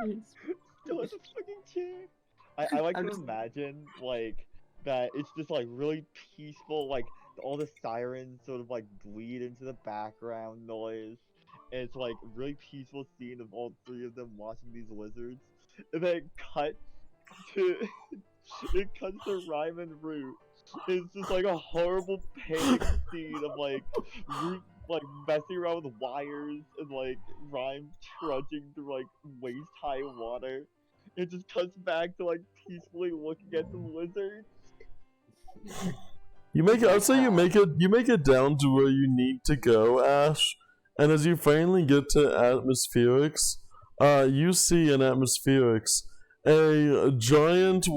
Still in the fucking chair. I like to imagine like that it's just like really peaceful, like all the sirens sort of like bleed into the background noise. And it's like really peaceful scene of all three of them watching these lizards. And then it cuts to Rhyme and Root. It's just like a horrible panic scene of like Root like messing around with wires and like Rhyme trudging through like waist high water. It just cuts back to like peacefully looking at the lizards. I'd say you make it down to where you need to go, Ash. And as you finally get to atmospherics, you see in atmospherics a giant,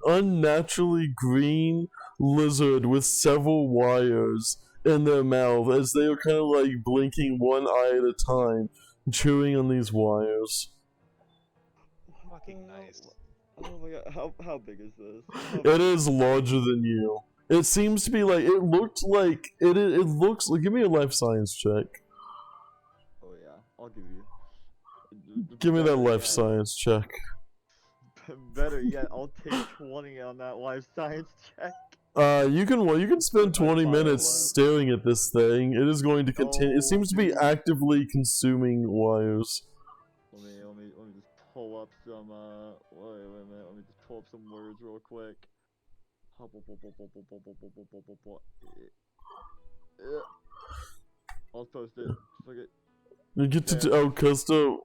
unnaturally green lizard with several wires in their mouth as they are kind of like blinking one eye at a time, chewing on these wires. Fucking nice. Oh my god, how big is this? It is larger than you. It seems to be like it looks like it looks like. Give me a life science check. Oh yeah, I'll give you. Give me that life science check. Better yet, I'll take 20 on that life science check. You can spend 20 minutes staring at this thing. It is going to continue. It seems to be actively consuming wires. Let me just pull up some wait a minute. Let me just pull up some words real quick. I'll post it. Fuck it. You get to Costa.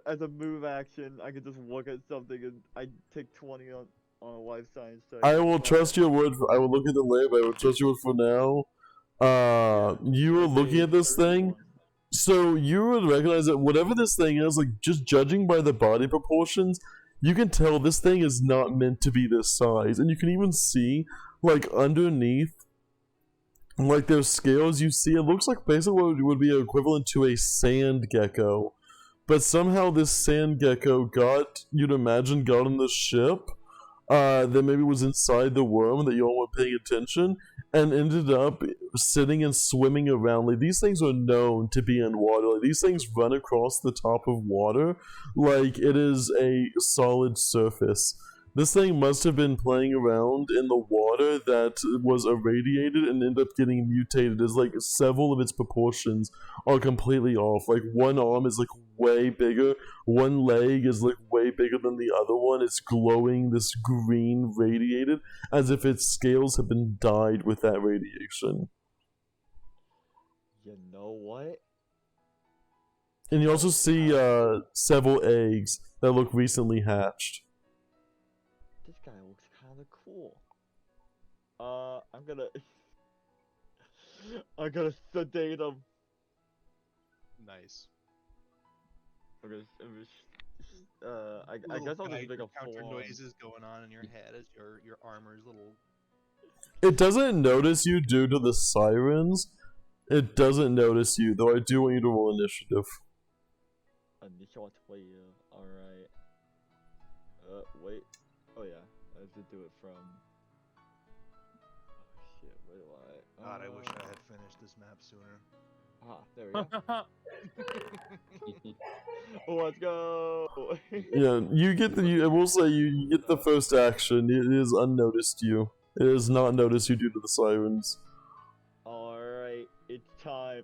As a move action, I can just look at something and I take 20 on a life science check. I will trust your word. I will look at the lab. I will trust your word for now. You are looking at this thing, so you would recognize that whatever this thing is, like just judging by the body proportions, you can tell this thing is not meant to be this size, and you can even see like underneath. Like their scales, you see it looks like basically what would be equivalent to a sand gecko. But somehow this sand gecko you'd imagine got on the ship that maybe was inside the worm that you all weren't paying attention and ended up sitting and swimming around. Like these things are known to be in water. Like these things run across the top of water like it is a solid surface. This thing must have been playing around in the water that was irradiated and ended up getting mutated as like several of its proportions are completely off. Like one arm is like way bigger, one leg is like way bigger than the other one. It's glowing this green radiated as if its scales have been dyed with that radiation. You know what? And you also see several eggs that look recently hatched. This guy looks kind of cool. I'm gonna sedate him. Nice. I guess I'll just make a counter full noises going on in your head as your armor's little. It doesn't notice you due to the sirens. It doesn't notice you, though I do want you to roll initiative. Initial 12. Alright. Wait. Oh yeah. I have to do it from. Oh shit, where do I? God, I wish I had finished this map sooner. Ah, there we go. Let's go. Yeah, you get the. I will say you get the first action. It is unnoticed you. It is not noticed you due to the sirens. Alright, it's time.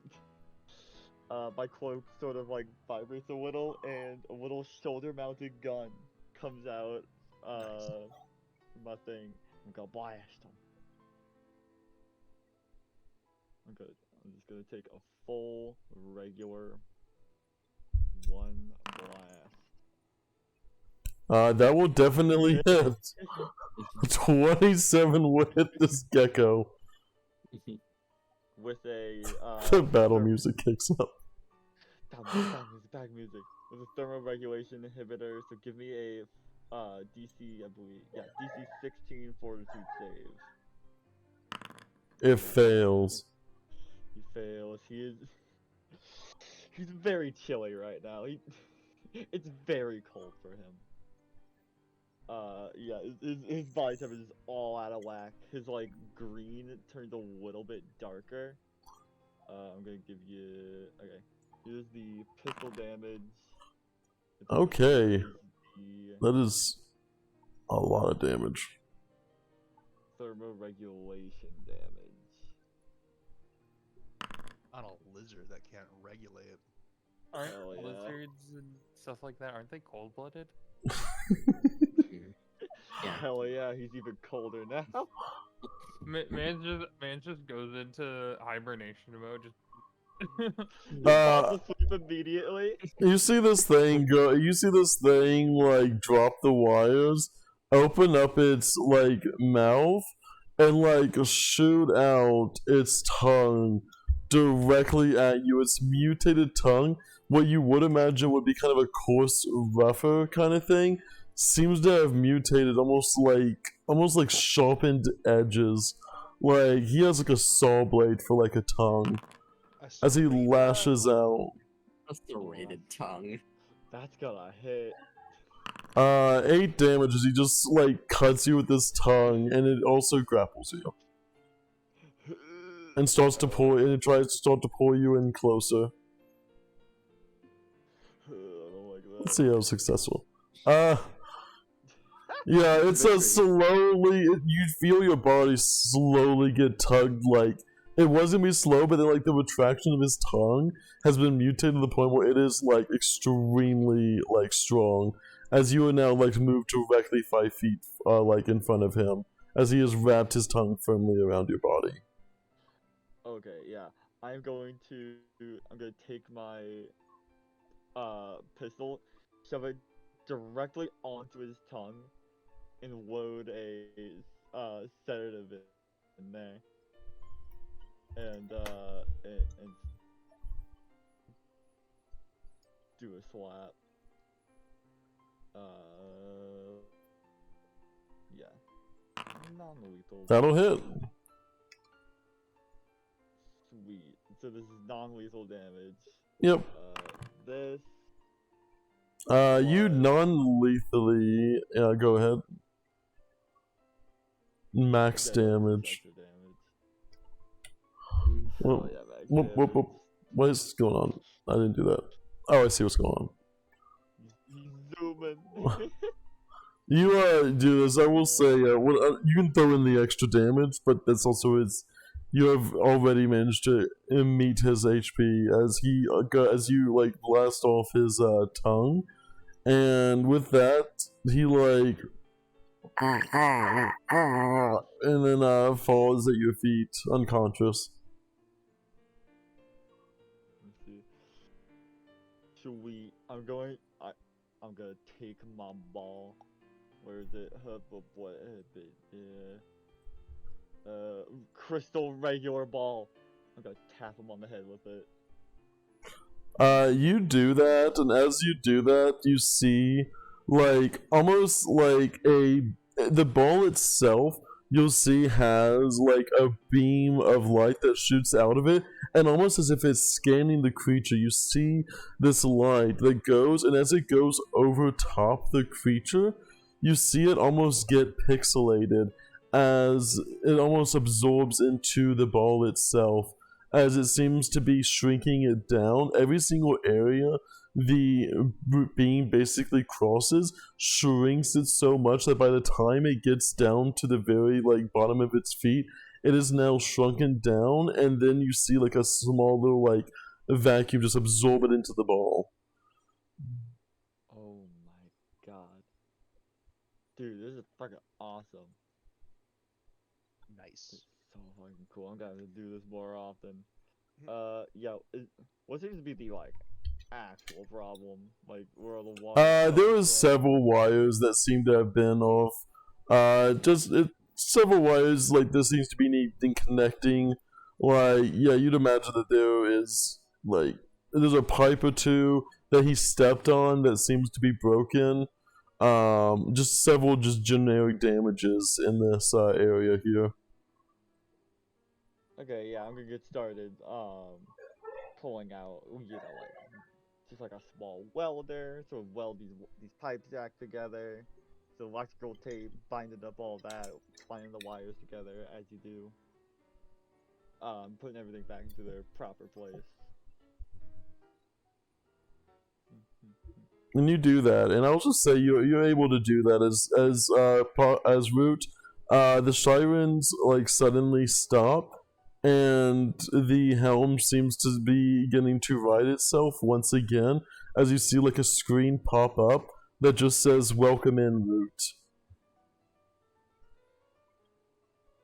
My cloak sort of like vibrates a little, and a little shoulder-mounted gun comes out. From my thing. I'm gonna blast him. I'm just gonna take a full regular one blast. That will definitely hit. 27 will hit this gecko. With a The battle music kicks up. Back music. With a thermal regulation inhibitor, so give me a DC, I believe. Yeah, DC 16 fortitude save. It fails. He fails. He's very chilly right now. It's very cold for him. Yeah, his body temperature is all out of whack. His like green turns a little bit darker. I'm gonna give you here's the pistol damage. Okay. That is a lot of damage. Thermoregulation damage. On a lizard that can't regulate. Aren't Hell yeah. lizards and stuff like that, aren't they cold-blooded? Yeah. Hell yeah, he's even colder now. Man just goes into hibernation mode. Falls asleep immediately. You see this thing go. You see this thing like drop the wires, open up its like mouth, and like shoot out its tongue directly at you. Its mutated tongue, what you would imagine would be kind of a coarse, rougher kind of thing, seems to have mutated almost like sharpened edges. Like he has like a saw blade for like a tongue. As he lashes out. A serrated tongue. That's gonna hit. 8 damage as he just like cuts you with his tongue, and it also grapples you. And starts to pull, and it tries to start to pull you in closer. I don't like that. Let's see how successful. Yeah, it's a slowly. You feel your body slowly get tugged. Like it was gonna be slow, but then like the retraction of his tongue has been mutated to the point where it is like extremely like strong. As you are now like moved directly 5 feet like in front of him, as he has wrapped his tongue firmly around your body. Okay, yeah. I'm gonna take my pistol, shove it directly onto his tongue, and load a sedative in there. And do a slap. Yeah. Non-lethal. That'll hit. Sweet. So this is non-lethal damage. Yep. This. You non-lethally. Yeah, go ahead. Max damage. Oh, yeah, max damage. What is going on? I didn't do that. Oh, I see what's going on. Zooming. You do this. I will say, you can throw in the extra damage, but that's also you have already managed to meet his HP as as you like blast off his tongue, and with that he like and then falls at your feet unconscious. Let's see. Sweet. I'm gonna take my ball. Where is it? What is it? Crystal regular ball. I'm gonna tap him on the head with it. You do that, and as you do that, you see like almost like the ball itself. You'll see has like a beam of light that shoots out of it, and almost as if it's scanning the creature, you see this light that goes, and as it goes over top the creature, you see it almost get pixelated as it almost absorbs into the ball itself, as it seems to be shrinking it down. Every single area the beam basically crosses shrinks it so much that by the time it gets down to the very like bottom of its feet, it is now shrunken down, and then you see like a small little like vacuum just absorb it into the ball. Oh my god. Dude, this is fucking awesome. Nice. It's so fucking cool. I'm gonna do this more often. Yeah, what seems to be the, like, actual problem? Like, where are the wires There coming was from? several wires that seem to have been off. Several wires like this seems to be needing connecting. Like, yeah, you'd imagine that there is like there's a pipe or two that he stepped on that seems to be broken. Just several just generic damages in this area here. Okay, yeah, I'm gonna get started, pulling out, you know, like, just like a small welder, so weld these pipes back together, so electrical tape, binding up all that, binding the wires together as you do, putting everything back into their proper place. And you do that, and I'll just say you're able to do that as Root. The sirens like suddenly stop, and the helm seems to be beginning to right itself once again, as you see like a screen pop up that just says "Welcome in, Root."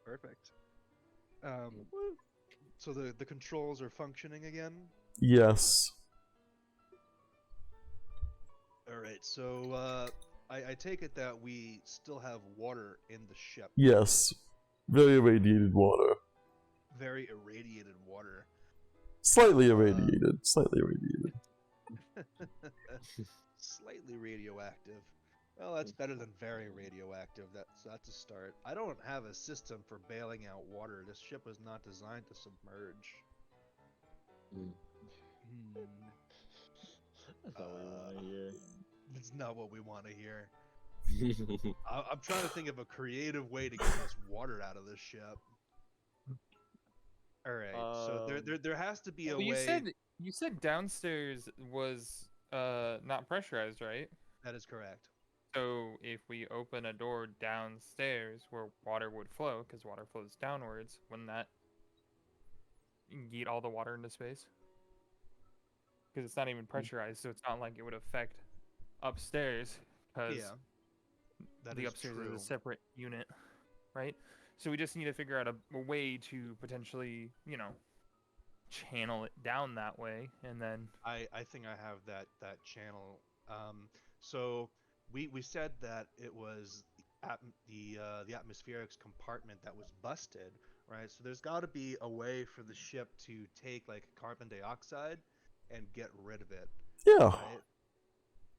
Perfect. So the controls are functioning again? Yes. Alright, so I take it that we still have water in the ship. Yes. Very irradiated water. Very irradiated water. Slightly irradiated. Slightly irradiated. Slightly radioactive. Well, that's better than very radioactive. That's a start. I don't have a system for bailing out water. This ship was not designed to submerge. That's not what we want to hear. It's not what we want to hear. I'm trying to think of a creative way to get this water out of this ship. All right, so there has to be a way. You said downstairs was not pressurized, right? That is correct. So if we open a door downstairs where water would flow, because water flows downwards, wouldn't that yeet all the water into space? Because it's not even pressurized, so it's not like it would affect upstairs, because the upstairs is a separate unit, right? So we just need to figure out a way to potentially, you know, channel it down that way, and then I think I have that channel. So we said that it was the atmospheric compartment that was busted, right? So there's got to be a way for the ship to take like carbon dioxide and get rid of it. Yeah. Right?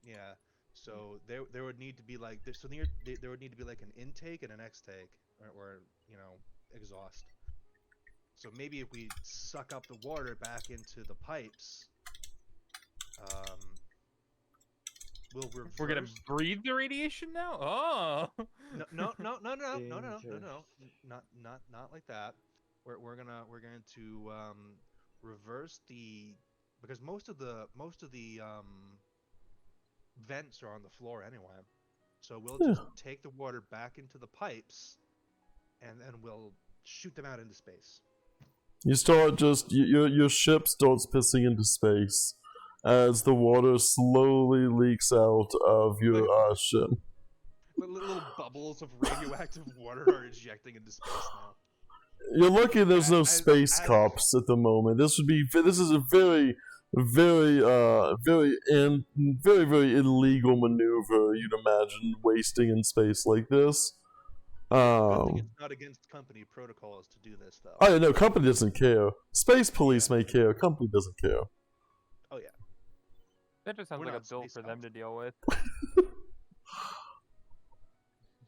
Yeah. So there would need to be like there would need to be like an intake and an extake, or you know, exhaust. So maybe if we suck up the water back into the pipes, we'll reverse. We're gonna breathe the radiation now. Oh. No, not like that. We're going to reverse because most of the vents are on the floor anyway. So we'll just take the water back into the pipes, and then we'll shoot them out into space. You start your ship starts pissing into space as the water slowly leaks out of your ship. Little bubbles of radioactive water are ejecting into space now. You're lucky there's no space cops at the moment. This is a very very illegal maneuver you'd imagine wasting in space like this. I think it's not against company protocols to do this, though. Oh no, company doesn't care. Space police may care. Company doesn't care. Oh yeah. That just sounds like a bill for them to deal with.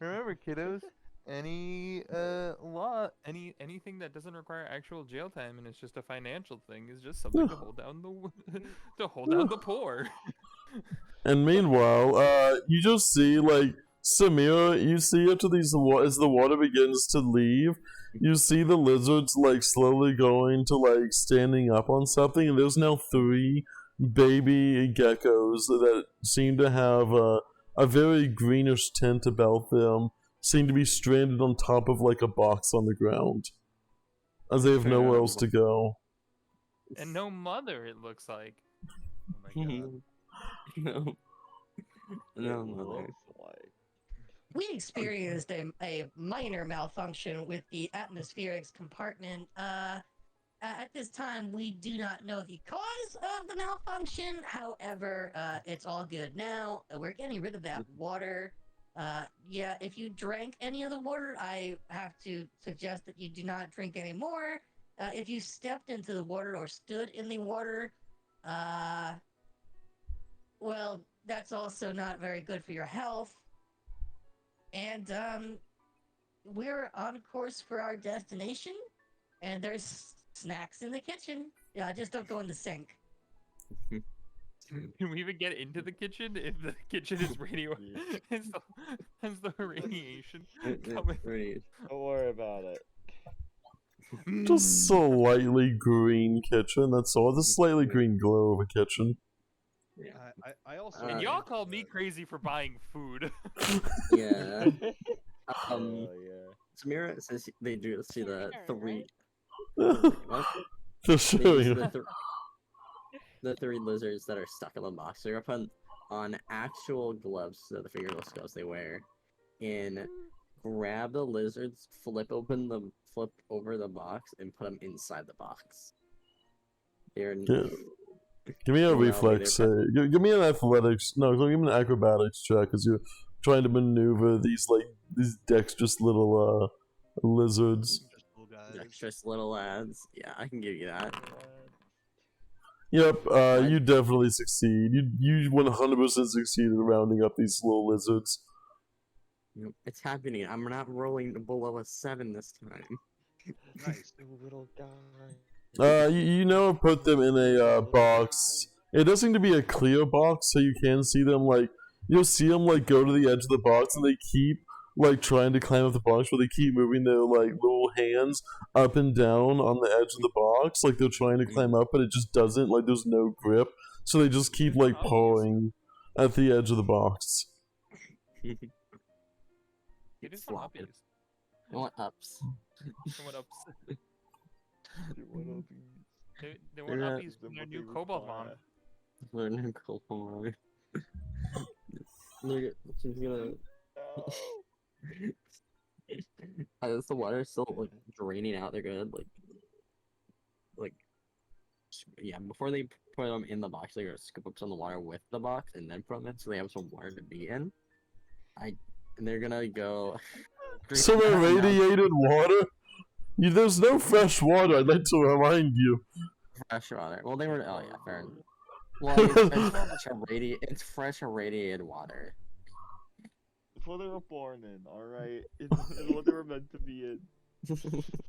Remember, kiddos, anything that doesn't require actual jail time and it's just a financial thing is just something to hold down the poor. And meanwhile, you just see like Samira, you see after as the water begins to leave, you see the lizards like slowly going to like standing up on something, and there's now 3 baby geckos that seem to have a very greenish tint about them, seem to be stranded on top of like a box on the ground, as they have nowhere else to go. And no mother, it looks like. Oh my god. No. No, It mother. looks like. We experienced a minor malfunction with the atmospherics compartment. At this time, we do not know the cause of the malfunction. However, it's all good now. We're getting rid of that water. Yeah, if you drank any of the water, I have to suggest that you do not drink any more. If you stepped into the water or stood in the water, well, that's also not very good for your health. And, we're on course for our destination, and there's snacks in the kitchen. Yeah, just don't go in the sink. Can we even get into the kitchen if the kitchen is has the radiation coming? Don't worry about it. Just slightly green kitchen, that's all. Just slightly green glow of a kitchen. I also. And y'all called me crazy for buying food. Yeah. Oh yeah. Samira says they do see the Sure, 3. Just What? They showing use you. the 3 lizards that are stuck in the box. They're put on actual gloves, so the fingerless gloves they wear, and grab the lizards, flip over the box, and put them inside the box. They're Yeah. Give me a Well, reflex. they're- Give me an athletics. No, give me an acrobatics check because you're trying to maneuver these dexterous little lizards. Just little guys. dexterous little lads. Yeah, I can give you that. Yep, you definitely succeed. You 100% succeed in rounding up these little lizards. Yep, it's happening. I'm not rolling below a 7 this time. Nice. You little guy. Put them in a box. It does seem to be a clear box, so you can see them you'll see them go to the edge of the box, and they keep trying to climb up the box, where they keep moving their little hands up and down on the edge of the box, like they're trying to climb up, but it just doesn't. There's no grip, so they just keep pawing at the edge of the box. It is one Flop it. uppies. What ups? One ups. They They're want not- uppies from their new Cobalt Mom. They're not cool. She's gonna. Is the water still draining out? They're good. Yeah. Before they put them in the box, they're gonna scoop up some of the water with the box and then put them in, so they have some water to be in. And they're gonna go. Some irradiated water? There's no fresh water, I'd like to remind you. Fresh water. Well, they were. Oh yeah, fair enough. Well, it's fresh irradiated water. It's what they were born in, alright? It's what they were meant to be in.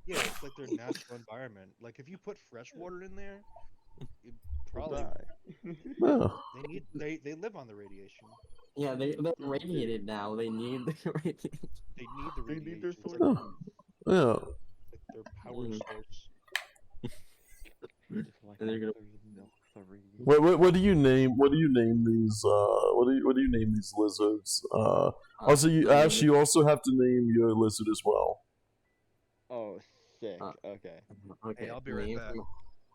Yeah, it's like their natural environment. Like if you put fresh water in there, you'd probably Die. Oh. they live on the radiation. Yeah, they're radiated now. They need the radiation. They need the They radiation. need their It's source. like, Yeah. like their power source. It's like And they're gonna- What do you name these what do you name these lizards? Also Ash, you also have to name your lizard as well. Oh, sick. Uh, Okay. Okay, Hey, I'll be right back.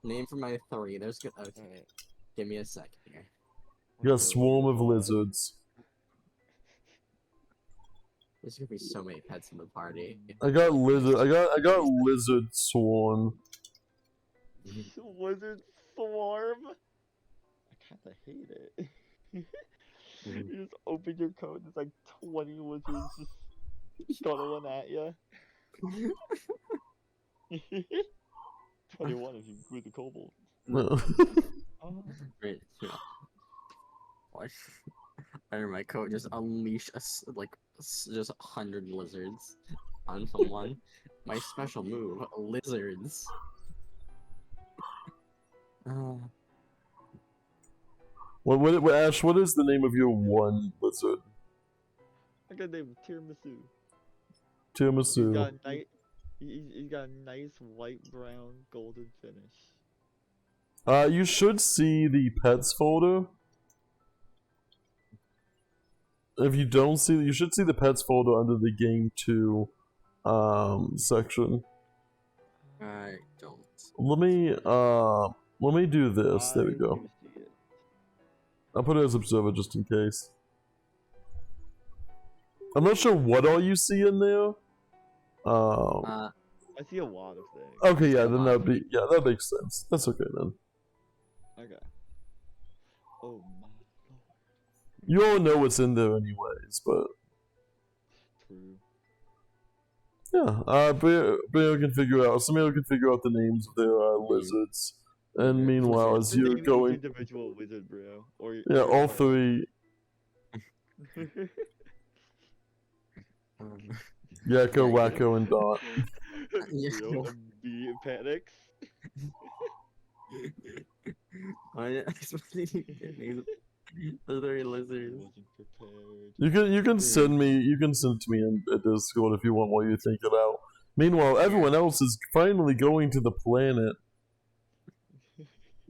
Name for my 3. There's good. Okay, Alright. give me a second here. You got a swarm of lizards. There's gonna be so many pets in the party. I got lizard swarm. Lizard swarm. I kinda hate it. You just open your coat, there's 20 lizards just scuttling at you. 21 if you include the kobold. Oh. Great. Yeah. What? Under my coat, just unleash just 100 lizards on someone. My special move, lizards. What Ash, what is the name of your one lizard? I got named Tiramisu. Tiramisu. He's got a nice white, brown, golden finish. You should see the pets folder. If you don't see, you should see the pets folder under the game 2 section. I don't. Let me do this. There we go. I'll put it as observer just in case. I'm not sure what all you see in there. I see a lot of things. Okay, yeah, then that makes sense. That's okay then. Okay. Oh my god. You all know what's in there anyways, but True. yeah, Brio can figure out. Samir can figure out the names of their lizards. And meanwhile, as you're going, individual wizard, bro. Yeah, all three. Yakko, Wacko, and Dot. Bro, B panics. Those are lizards. Wasn't prepared. You can send it to me in Discord if you want while you think it out. Meanwhile, everyone else is finally going to the planet.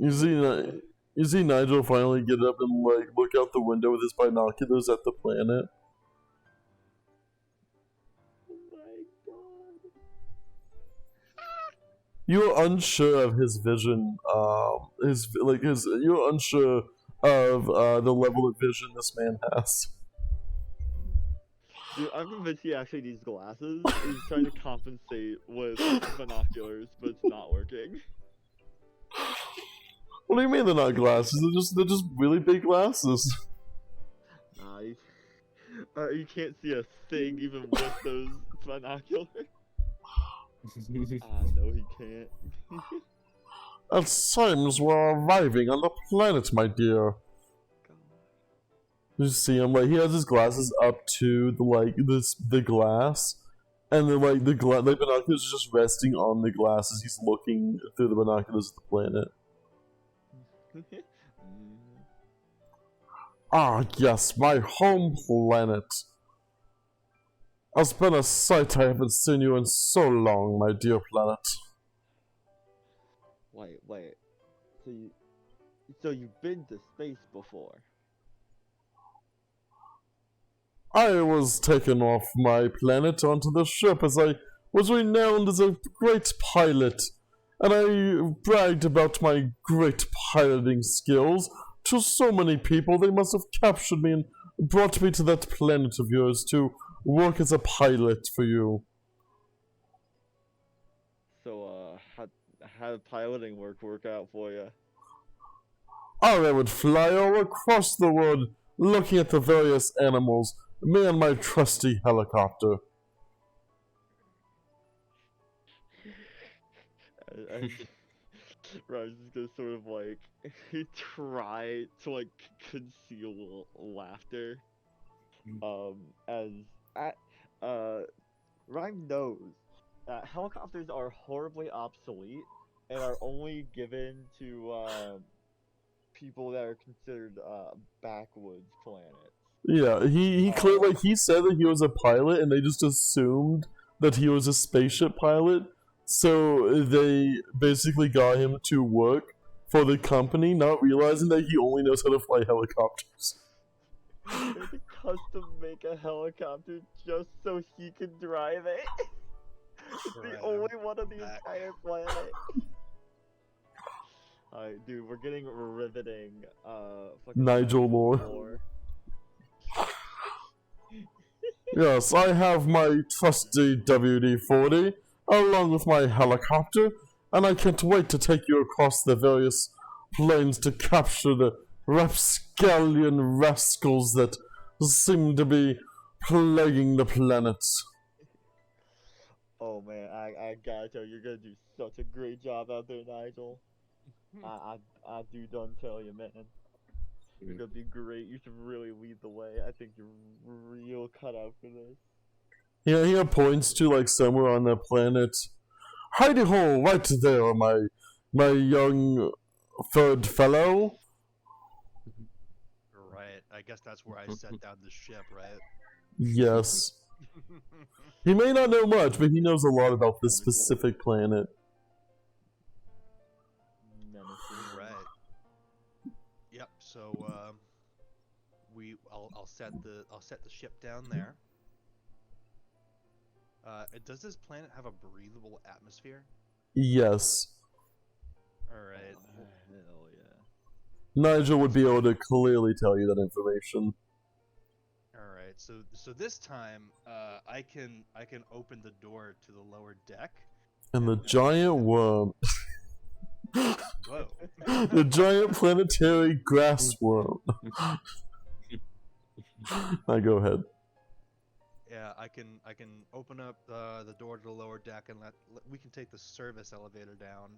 You see Nigel finally get up and like look out the window with his binoculars at the planet. Oh my god. You're unsure of his vision. You're unsure of the level of vision this man has. Dude, I'm convinced he actually needs glasses. He's trying to compensate with binoculars, but it's not working. What do you mean they're not glasses? They're just really big glasses. Nah, you can't see a thing even with those binoculars. No, he can't. It seems we're arriving on the planet, my dear. You see him like he has his glasses up to the glass, and then the binoculars are just resting on the glasses. He's looking through the binoculars at the planet. Ah, yes, my home planet. It's been a sight I haven't seen you in so long, my dear planet. Wait. So you've been to space before? I was taken off my planet onto the ship as I was renowned as a great pilot, and I bragged about my great piloting skills to so many people they must have captured me and brought me to that planet of yours to work as a pilot for you. So, how did piloting work out for you? I would fly all across the world looking at the various animals, me and my trusty helicopter. Ryan's just gonna sort of try to conceal laughter. Ryan knows that helicopters are horribly obsolete and are only given to people that are considered backwoods planets. Yeah, he clearly he said that he was a pilot, and they just assumed that he was a spaceship pilot. So they basically got him to work for the company, not realizing that he only knows how to fly helicopters. They had to custom make a helicopter just so he can drive it. It's the only one on the entire planet. Alright, dude, we're getting riveting. Nigel lore. Yes, I have my trusty WD-40, along with my helicopter, and I can't wait to take you across the various planes to capture the rapscallion rascals that seem to be plaguing the planet. Oh man, I gotta tell you, you're gonna do such a great job out there, Nigel. I do done tell you, man. You're gonna be great. You should really lead the way. I think you're real cut out for this. Yeah, he points to somewhere on the planet. Hidey ho, right there, my young third fellow. Right. I guess that's where I set down the ship, right? Yes. He may not know much, but he knows a lot about this specific planet. Right. Yep. So I'll set the ship down there. Does this planet have a breathable atmosphere? Yes. All right. Hell yeah. Nigel would be able to clearly tell you that information. All right. So this time, I can open the door to the lower deck. And the giant worm. Whoa. The giant planetary grass worm. I go ahead. Yeah, I can open up the door to the lower deck and we can take the service elevator down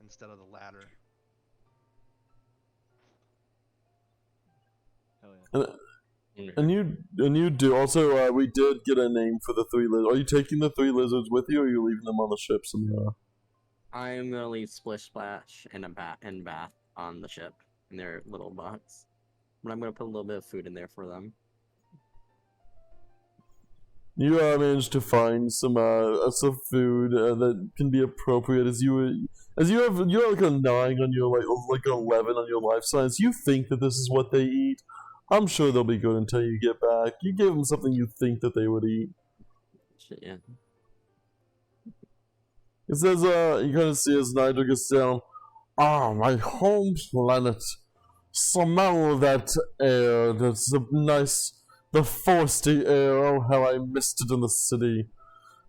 instead of the ladder. Hell yeah. And you do also. We did get a name for the 3 lizards. Are you taking the 3 lizards with you, or are you leaving them on the ship, Samira? I'm gonna leave Splish Splash and Bath on the ship in their little box, but I'm gonna put a little bit of food in there for them. You managed to find some food that can be appropriate as you're like a 9 on your like 11 on your life science. You think that this is what they eat. I'm sure they'll be good until you get back. You gave them something you think that they would eat. Shit, yeah. It says you kind of see as Nigel gets down. Ah, my home planet. Smell that air. That's a nice. The foresty air, oh how I missed it in the city.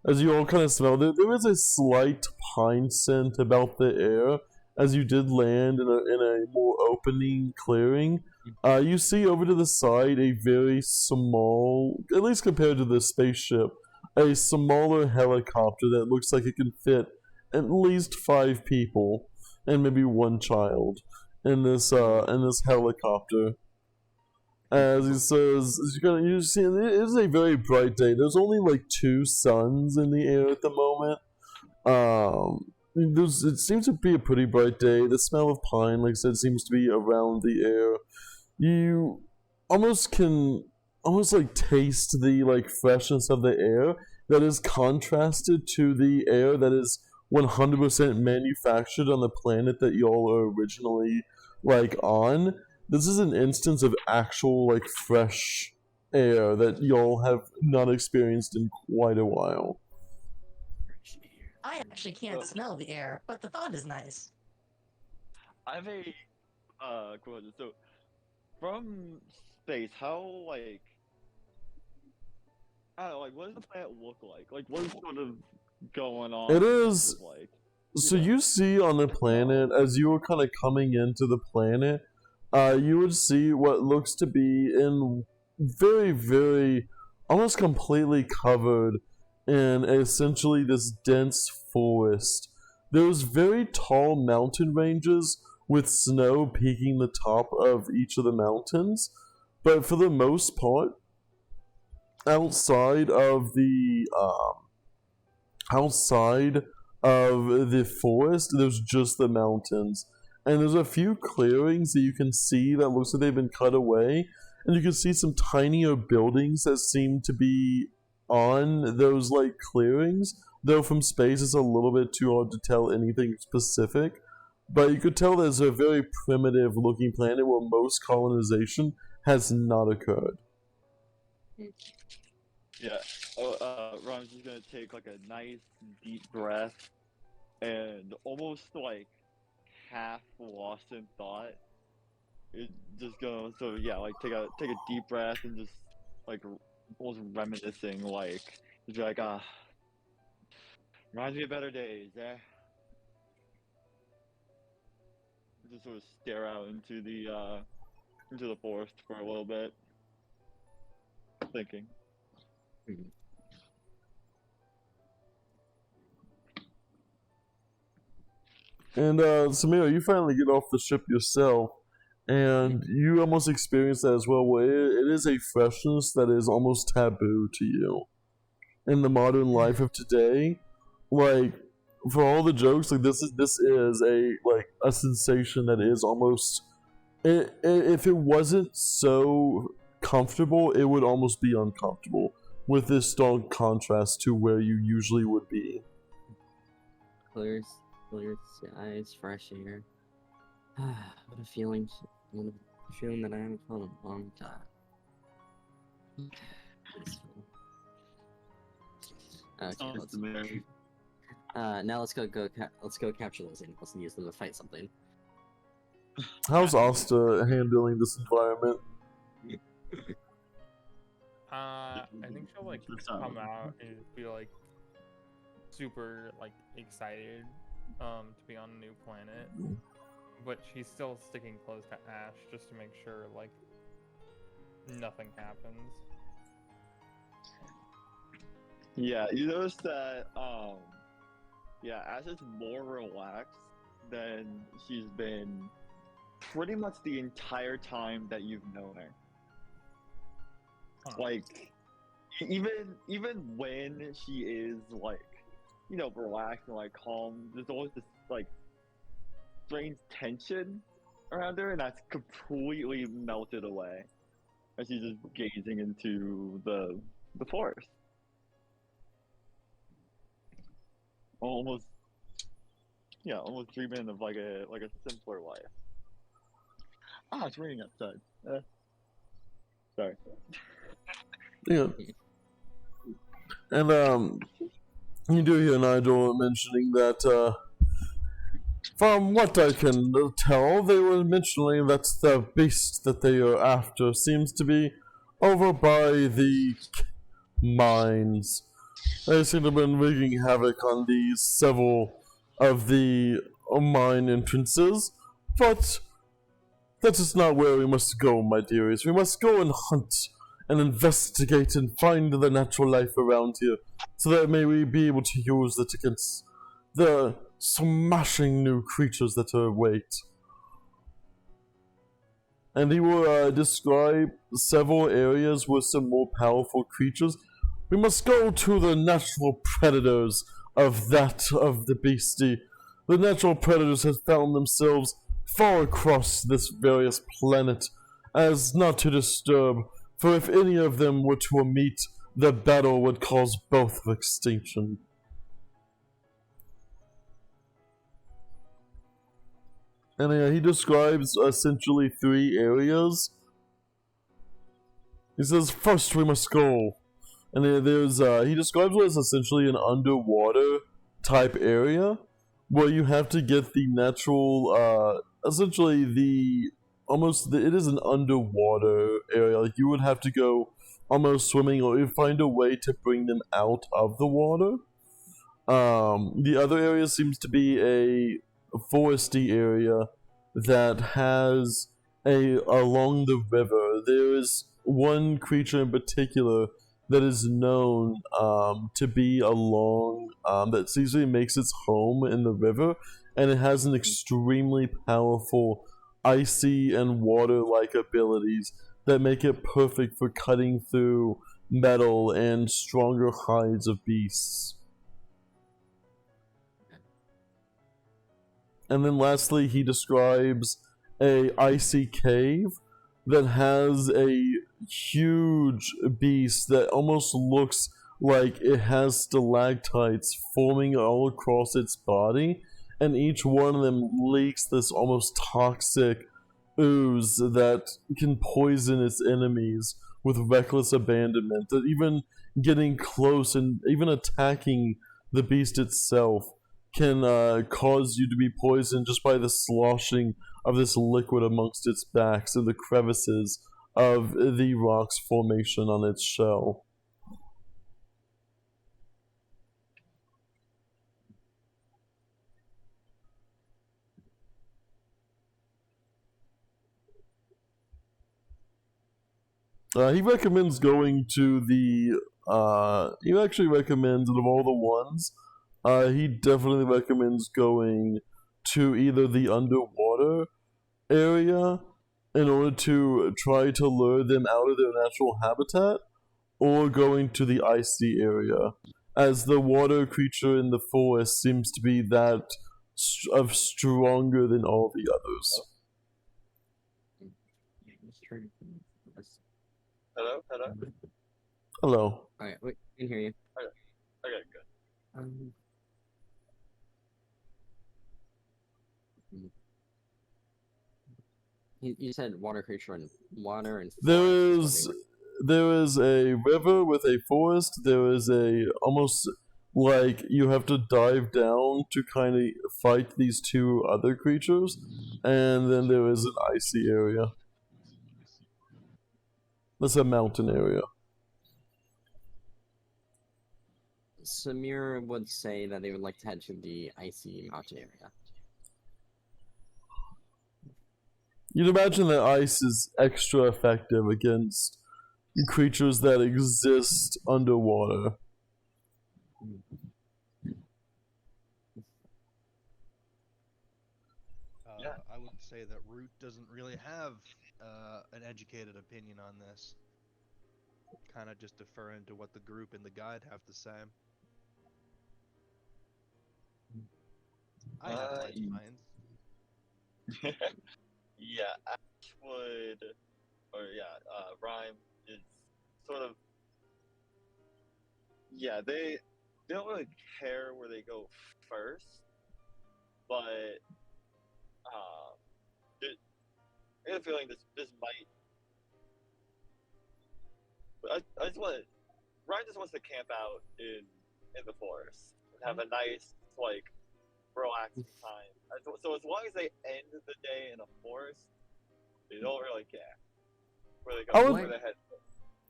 As you all kind of smell, there is a slight pine scent about the air as you did land in a more opening clearing. You see over to the side a very small, at least compared to the spaceship, a smaller helicopter that looks like it can fit at least 5 people and maybe 1 child in this helicopter. As he says, you see, it is a very bright day. There's only like 2 suns in the air at the moment. It seems to be a pretty bright day. The smell of pine, like I said, seems to be around the air. You can almost taste the like freshness of the air that is contrasted to the air that is 100% manufactured on the planet that y'all are originally on. This is an instance of actual fresh air that y'all have not experienced in quite a while. I actually can't smell the air, but the thought is nice. I have a question. So, from space, how I don't know, what does the planet look like? What is sort of going on? It is. So Yeah. you see on the planet, as you were kind of coming into the planet, you would see what looks to be in very, very, almost completely covered in essentially this dense forest. There's very tall mountain ranges with snow peaking the top of each of the mountains, but for the most part, outside of the forest, there's just the mountains. And there's a few clearings that you can see that looks like they've been cut away. And you can see some tinier buildings that seem to be on those clearings. Though from space it's a little bit too hard to tell anything specific. But you could tell there's a very primitive looking planet where most colonization has not occurred. Yeah. Ron's just gonna take a nice deep breath and almost half lost in thought. It just goes take a deep breath and just almost reminiscing just reminds me of better days, eh? Just sort of stare out into the forest for a little bit, thinking. And Samira, you finally get off the ship yourself, and you almost experience that as well, where it is a freshness that is almost taboo to you in the modern life of today. For all the jokes, this is a sensation that is almost, if it wasn't so comfortable, it would almost be uncomfortable with this stark contrast to where you usually would be. Clear skies, fresh air. What a feeling! What a feeling that I haven't felt in a long time. Peaceful. Okay, now let's go capture those animals and use them to fight something. How's Asta handling this environment? I think she'll like come out and be like super like excited to be on a new planet, but she's still sticking close to Ash just to make sure like nothing happens. Yeah, you notice that Ash is more relaxed than she's been pretty much the entire time that you've known her. Like, even when she is like, relaxed and like calm, there's always this like strange tension around her, and that's completely melted away as she's just gazing into the forest. Almost dreaming of like a simpler life. It's raining outside. Sorry. Yeah. And you do hear Nigel mentioning that from what I can tell, they were mentioning that the beast that they are after seems to be over by the mines. They seem to have been wreaking havoc on these several of the mine entrances, but that is not where we must go, my dearies. We must go and hunt and investigate and find the natural life around here, so that may we be able to use it against the smashing new creatures that await. And he will describe several areas with some more powerful creatures. We must go to the natural predators of the beastie. The natural predators have found themselves far across this various planet, as not to disturb, for if any of them were to meet, the battle would cause both extinction. And he describes essentially 3 areas. He says, first we must go. And he describes it as essentially an underwater type area, where you have to get the natural, essentially it is an underwater area. Like you would have to go almost swimming, or you find a way to bring them out of the water. The other area seems to be a foresty area that has along the river. There is one creature in particular that is known to be along that usually makes its home in the river, and it has an extremely powerful icy and water-like abilities that make it perfect for cutting through metal and stronger hides of beasts. And then lastly, he describes a icy cave that has a huge beast that almost looks like it has stalactites forming all across its body, and each one of them leaks this almost toxic ooze that can poison its enemies with reckless abandonment. That even getting close and even attacking the beast itself can cause you to be poisoned just by the sloshing of this liquid amongst its backs and the crevices of the rock's formation on its shell. He recommends going to the. He actually recommends, out of all the ones, he definitely recommends going to either the underwater area in order to try to lure them out of their natural habitat, or going to the icy area, as the water creature in the forest seems to be that of stronger than all the others. Hello, hello. Hello. Alright, we can hear you. Okay, good. You said water creature and water and There forest. is a river with a forest. There is a almost like you have to dive down to kind of fight these two other creatures, and then there is an icy area. That's a mountain area. Samir would say that they would like to head to the icy mountain area. You'd imagine that ice is extra effective against creatures that exist underwater. I would say that Root doesn't really have an educated opinion on this. Kind of just deferring to what the group and the guide have to say. I have light minds. Yeah, Ashwood, Rhyme is sort of. Yeah, they don't really care where they go first, but I get a feeling this might. I just want Ryan just wants to camp out in the forest and have a nice like relaxing time. So as long as they end the day in a forest, they don't really care where they go. Where they head.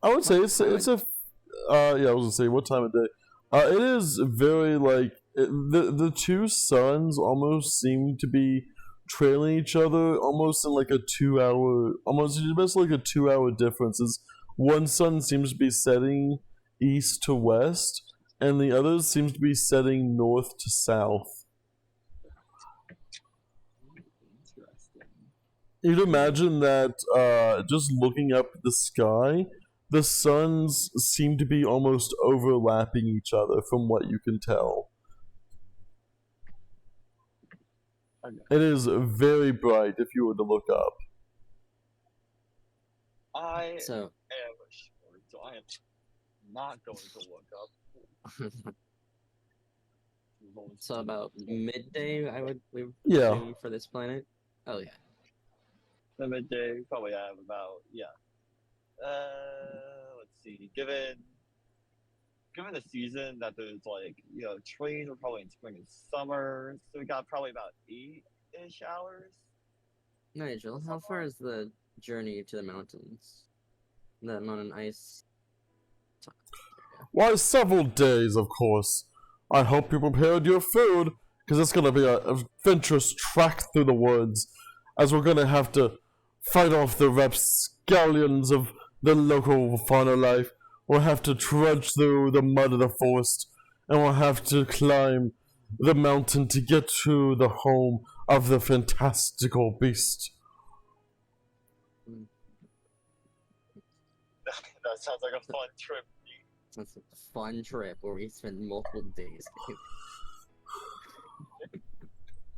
I would say it's a yeah, I was gonna say what time of day. It is very like the two suns almost seem to be trailing each other almost in like a 2 hour, almost like a 2 hour difference. Is one sun seems to be setting east to west, and the other seems to be setting north to south. You'd imagine that just looking up at the sky, the suns seem to be almost overlapping each other from what you can tell. It is very bright if you were to look up. I am assured, so I am not going to look up. So about midday, I would assume for this planet. Oh yeah. The midday, probably have about let's see. Given the season that there's like trains are probably in spring and summer, so we got probably about 8-ish hours. Nigel, how far is the journey to the mountains? The mountain ice. Why, several days, of course. I hope you prepared your food, because it's going to be an adventurous trek through the woods, as we're going to have to fight off the rapscallions of the local fauna life. We'll have to trudge through the mud of the forest, and we'll have to climb the mountain to get to the home of the fantastical beast. That sounds like a fun trip. That's a fun trip where we spend multiple days.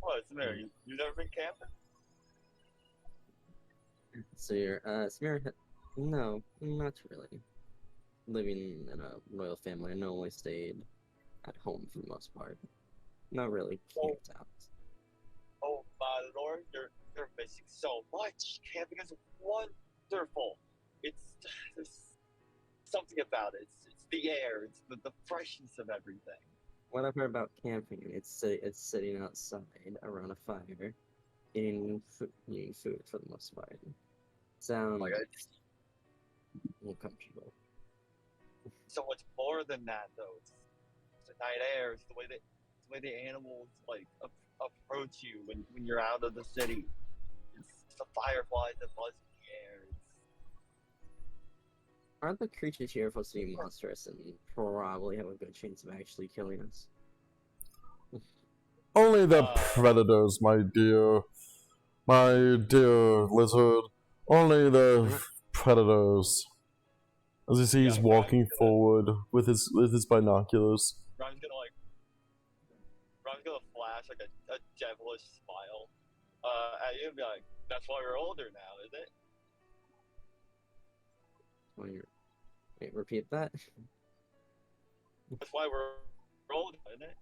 What, Samir? You've never been camping? So you're, Samir, no, not really. Living in a royal family, I normally stayed at home for the most part. Not really camped out. Oh my lord, you're missing so much. Camping is wonderful. There's something about it. It's the air. It's the freshness of everything. What I've heard about camping, it's sitting outside around a fire, eating food for the most part. Sounds uncomfortable. So much more than that, though. It's the night air. It's the way the animals like approach you when you're out of the city. It's the fireflies that buzz in the air. Aren't the creatures here supposed to be monstrous and probably have a good chance of actually killing us? Only the predators, my dear lizard. Only the predators. As you see, he's walking forward with his binoculars. Ron's gonna flash like a devilish smile at you and be like, "That's why you're older now, is it?" Wait, repeat that. That's why we're older, isn't it?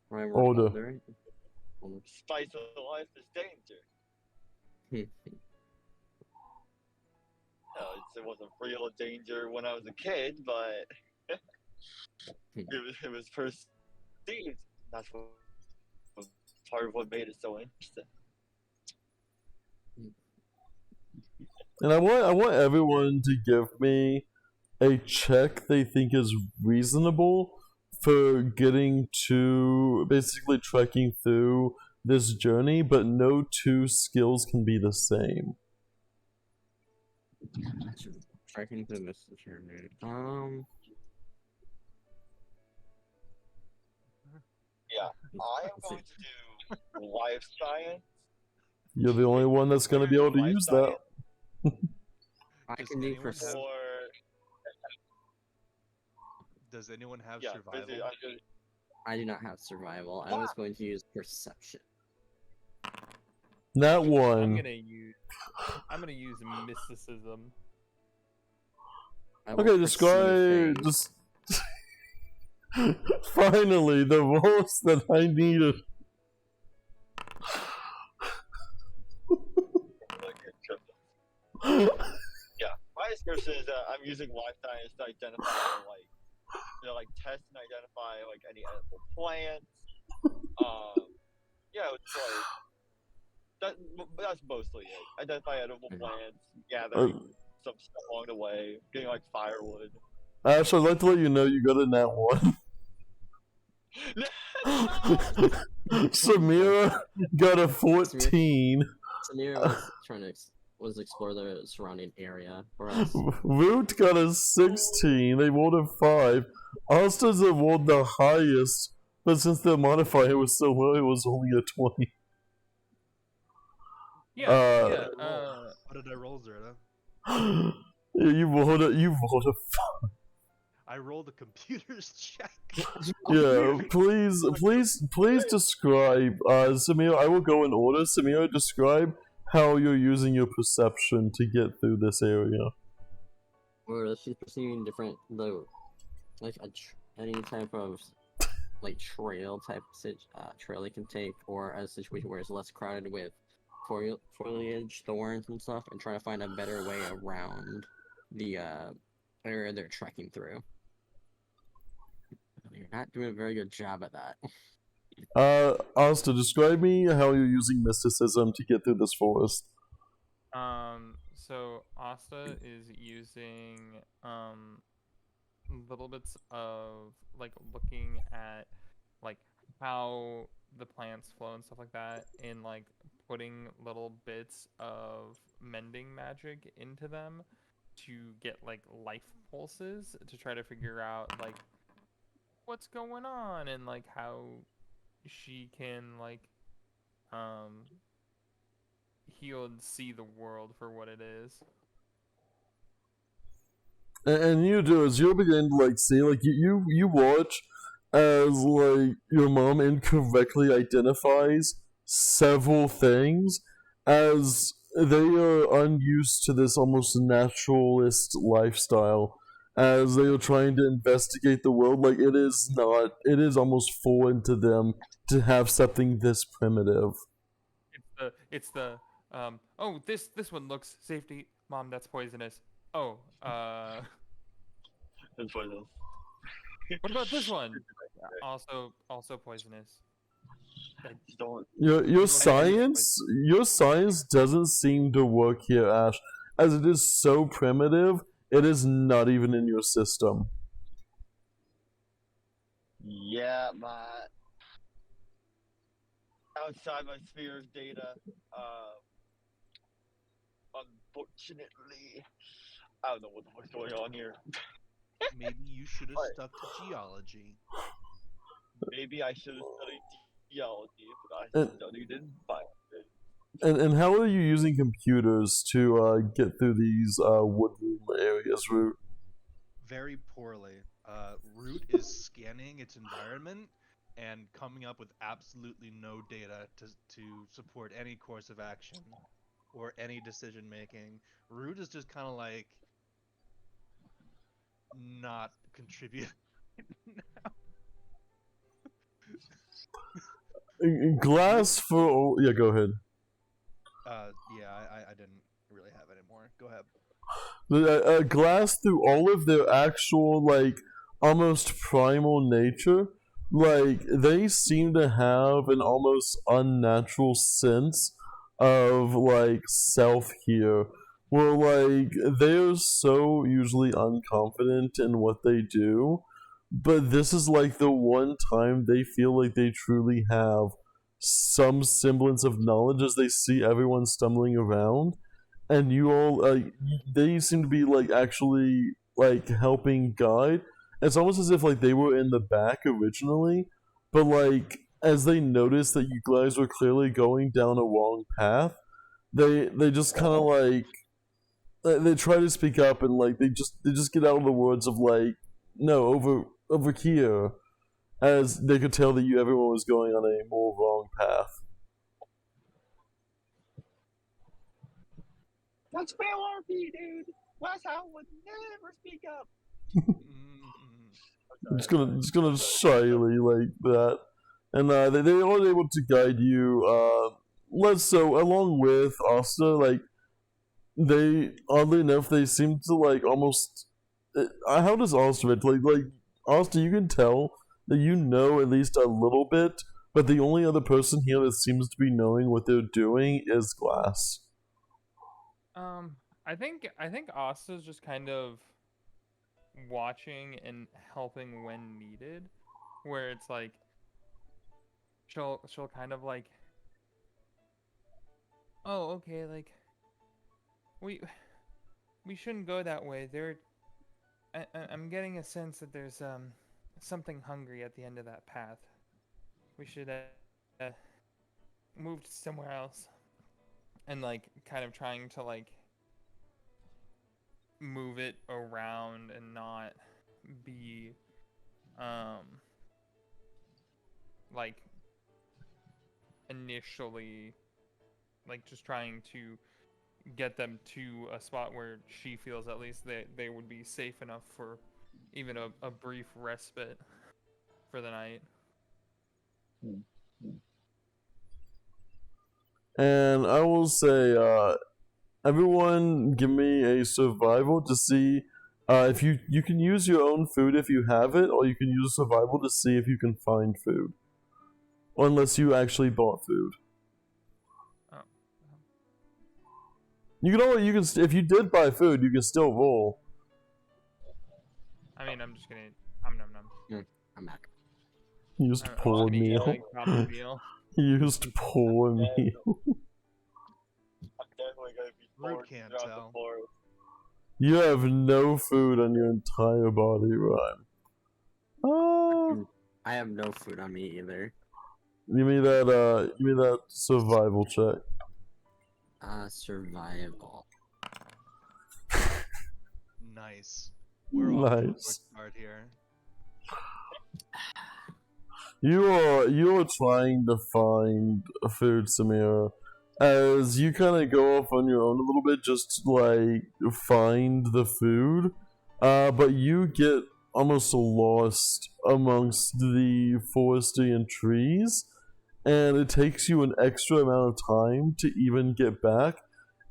Why we're Older. older. Spice of life is danger. It wasn't real danger when I was a kid, but it was perceived. That's what part of what made it so interesting. And I want everyone to give me a check they think is reasonable for getting to basically trekking through this journey, but no two skills can be the same. Trekking through this journey. Yeah, I am going to do life science. You're the only one that's going to be able to Life use that. science, I Does can do anyone have- perception. or Does anyone have yeah, survival? I do not have survival. I was going to use perception. That I'm one. gonna use mysticism. I will Okay, perceive describe. things. Just finally the voice that I needed. Yeah, my description is that I'm using life science to identify test and identify any edible plants. Yeah, it's that's mostly it. Identify edible plants, gathering some stuff along the way, getting firewood. Ash, I'd like to let you know you got a nat one. Samira got a 14. Samira was trying to explore the surrounding area for us. Root got a 16. They rolled a 5. Austin's have rolled the highest, but since the modifier was so low, it was only a 20. Yeah. What did I roll, Zerda? You rolled a 5. I rolled a computer's check. Yeah, please describe, Samira, I will go in order. Samira, describe how you're using your perception to get through this area. Or she's perceiving different, any type of, trail trail they can take, or a situation where it's less crowded with foliage, thorns, and stuff, and trying to find a better way around the, area they're trekking through. You're not doing a very good job at that. Asta, describe me how you're using mysticism to get through this forest. So Asta is using little bits of looking at how the plants flow and stuff like that, and putting little bits of mending magic into them to get life pulses to try to figure out what's going on, and how she can heal and see the world for what it is. And you do as you begin to see you watch as your mom incorrectly identifies several things as they are unused to this almost naturalist lifestyle, as they are trying to investigate the world. It is almost foreign to them to have something this primitive. It's the oh, this one looks safety. Mom, that's poisonous. Oh, That's poisonous. What about this one? Also poisonous. Your science doesn't seem to work here, Ash, as it is so primitive. It is not even in your system. Yeah, outside my sphere of data, unfortunately, I don't know what the fuck's going on here. Maybe you should have stuck to geology. Maybe I should have studied geology, but I studied environment. And how are you using computers to get through these woodland areas, Root? Very poorly. Root is scanning its environment and coming up with absolutely no data to support any course of action or any decision making. Root is just kind of not contribute. Glass for all. Yeah, go ahead. Yeah, I didn't really have any more. Go ahead. Glass through all of their actual, like, almost primal nature. Like, they seem to have an almost unnatural sense of, like, self here. Where, like, they're so usually unconfident in what they do, but this is, like, the one time they feel like they truly have some semblance of knowledge as they see everyone stumbling around, and you all they seem to be like actually like helping guide. It's almost as if like they were in the back originally, but like as they noticed that you guys were clearly going down a wrong path, they just kind of like they try to speak up, and like they just get out of the words of like, no, over here, as they could tell that you everyone was going on a more wrong path. That's RP, dude. Westhouse would never speak up. Just gonna shyly like that, and they are able to guide you. Less so along with Asta. Like they oddly enough, they seem to like almost. How does Asta like Asta? You can tell that you know at least a little bit, but the only other person here that seems to be knowing what they're doing is Glass. I think Asta's just kind of watching and helping when needed, where it's like she'll kind of like, oh, okay, like we shouldn't go that way. I'm getting a sense that there's something hungry at the end of that path. We should move somewhere else. And like kind of trying to like move it around and not be like initially like just trying to get them to a spot where she feels at least they would be safe enough for even a brief respite for the night. And I will say, everyone, give me a survival to see if you can use your own food if you have it, or you can use survival to see if you can find food, unless you actually bought food. Oh. You can if you did buy food, you can still roll. I mean, I'm just gonna num. I'm back. Used I'm poor just gonna eat, meal. like, proper meal. Used poor meal. I'm definitely gonna be Root bored can't throughout tell. the forest. You have no food on your entire body, Rhyme. Oh. I have no food on me either. Give me that survival check. Survival. Nice. We're off to a good Nice. start here. You are trying to find food, Samira, as you kind of go off on your own a little bit, just to, like, find the food. But you get almost lost amongst the forestry and trees, and it takes you an extra amount of time to even get back.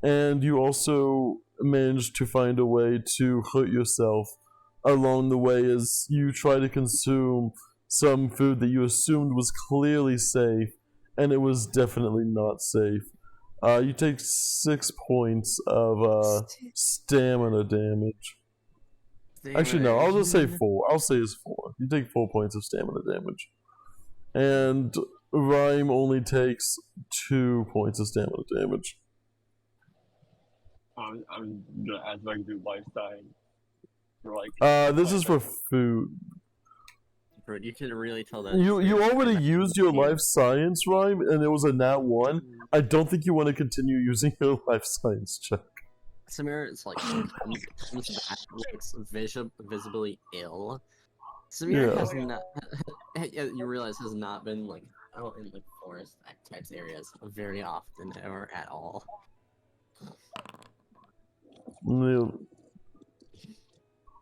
And you also manage to find a way to hurt yourself along the way as you try to consume some food that you assumed was clearly safe, and it was definitely not safe. You take 6 points of stamina damage. Actually, no, I'll just say 4. I'll say it's 4. You take 4 points of stamina damage. And Rhyme only takes 2 points of stamina damage. I'm gonna ask if I can do life science. For like. This is for food. Bro, you can really tell that. You already used your life science, Rhyme, and it was a nat 1. I don't think you want to continue using your life science check. Samira is like comes back, looks visibly ill. Samira has not. You realize has not been like out in the forest types areas very often or at all.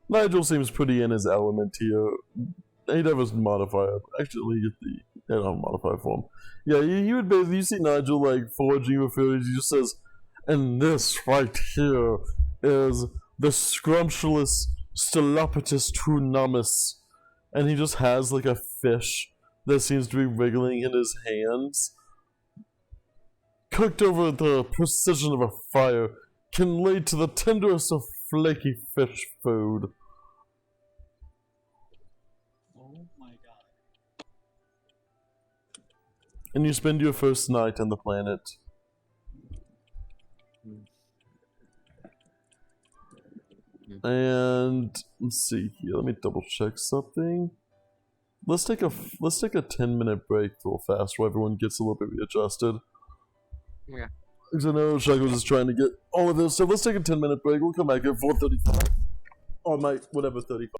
Nigel seems pretty in his element here. He'd have his modifier. Actually, get the modifier form. Yeah, he would basically, you see Nigel like forging with fairies. He just says, "And this right here is the scrumptious Stylopatus trunamus," and he just has like a fish that seems to be wriggling in his hands. Cooked over the precision of a fire, can lead to the tenderest of flaky fish food. Oh my god. And you spend your first night on the planet. And let's see here. Let me double check something. Let's take a 10-minute break real fast while everyone gets a little bit readjusted. Yeah. Because I know Shackles is trying to get all of this, so let's take a 10-minute break. We'll come back at 4:35. Or my whatever 35.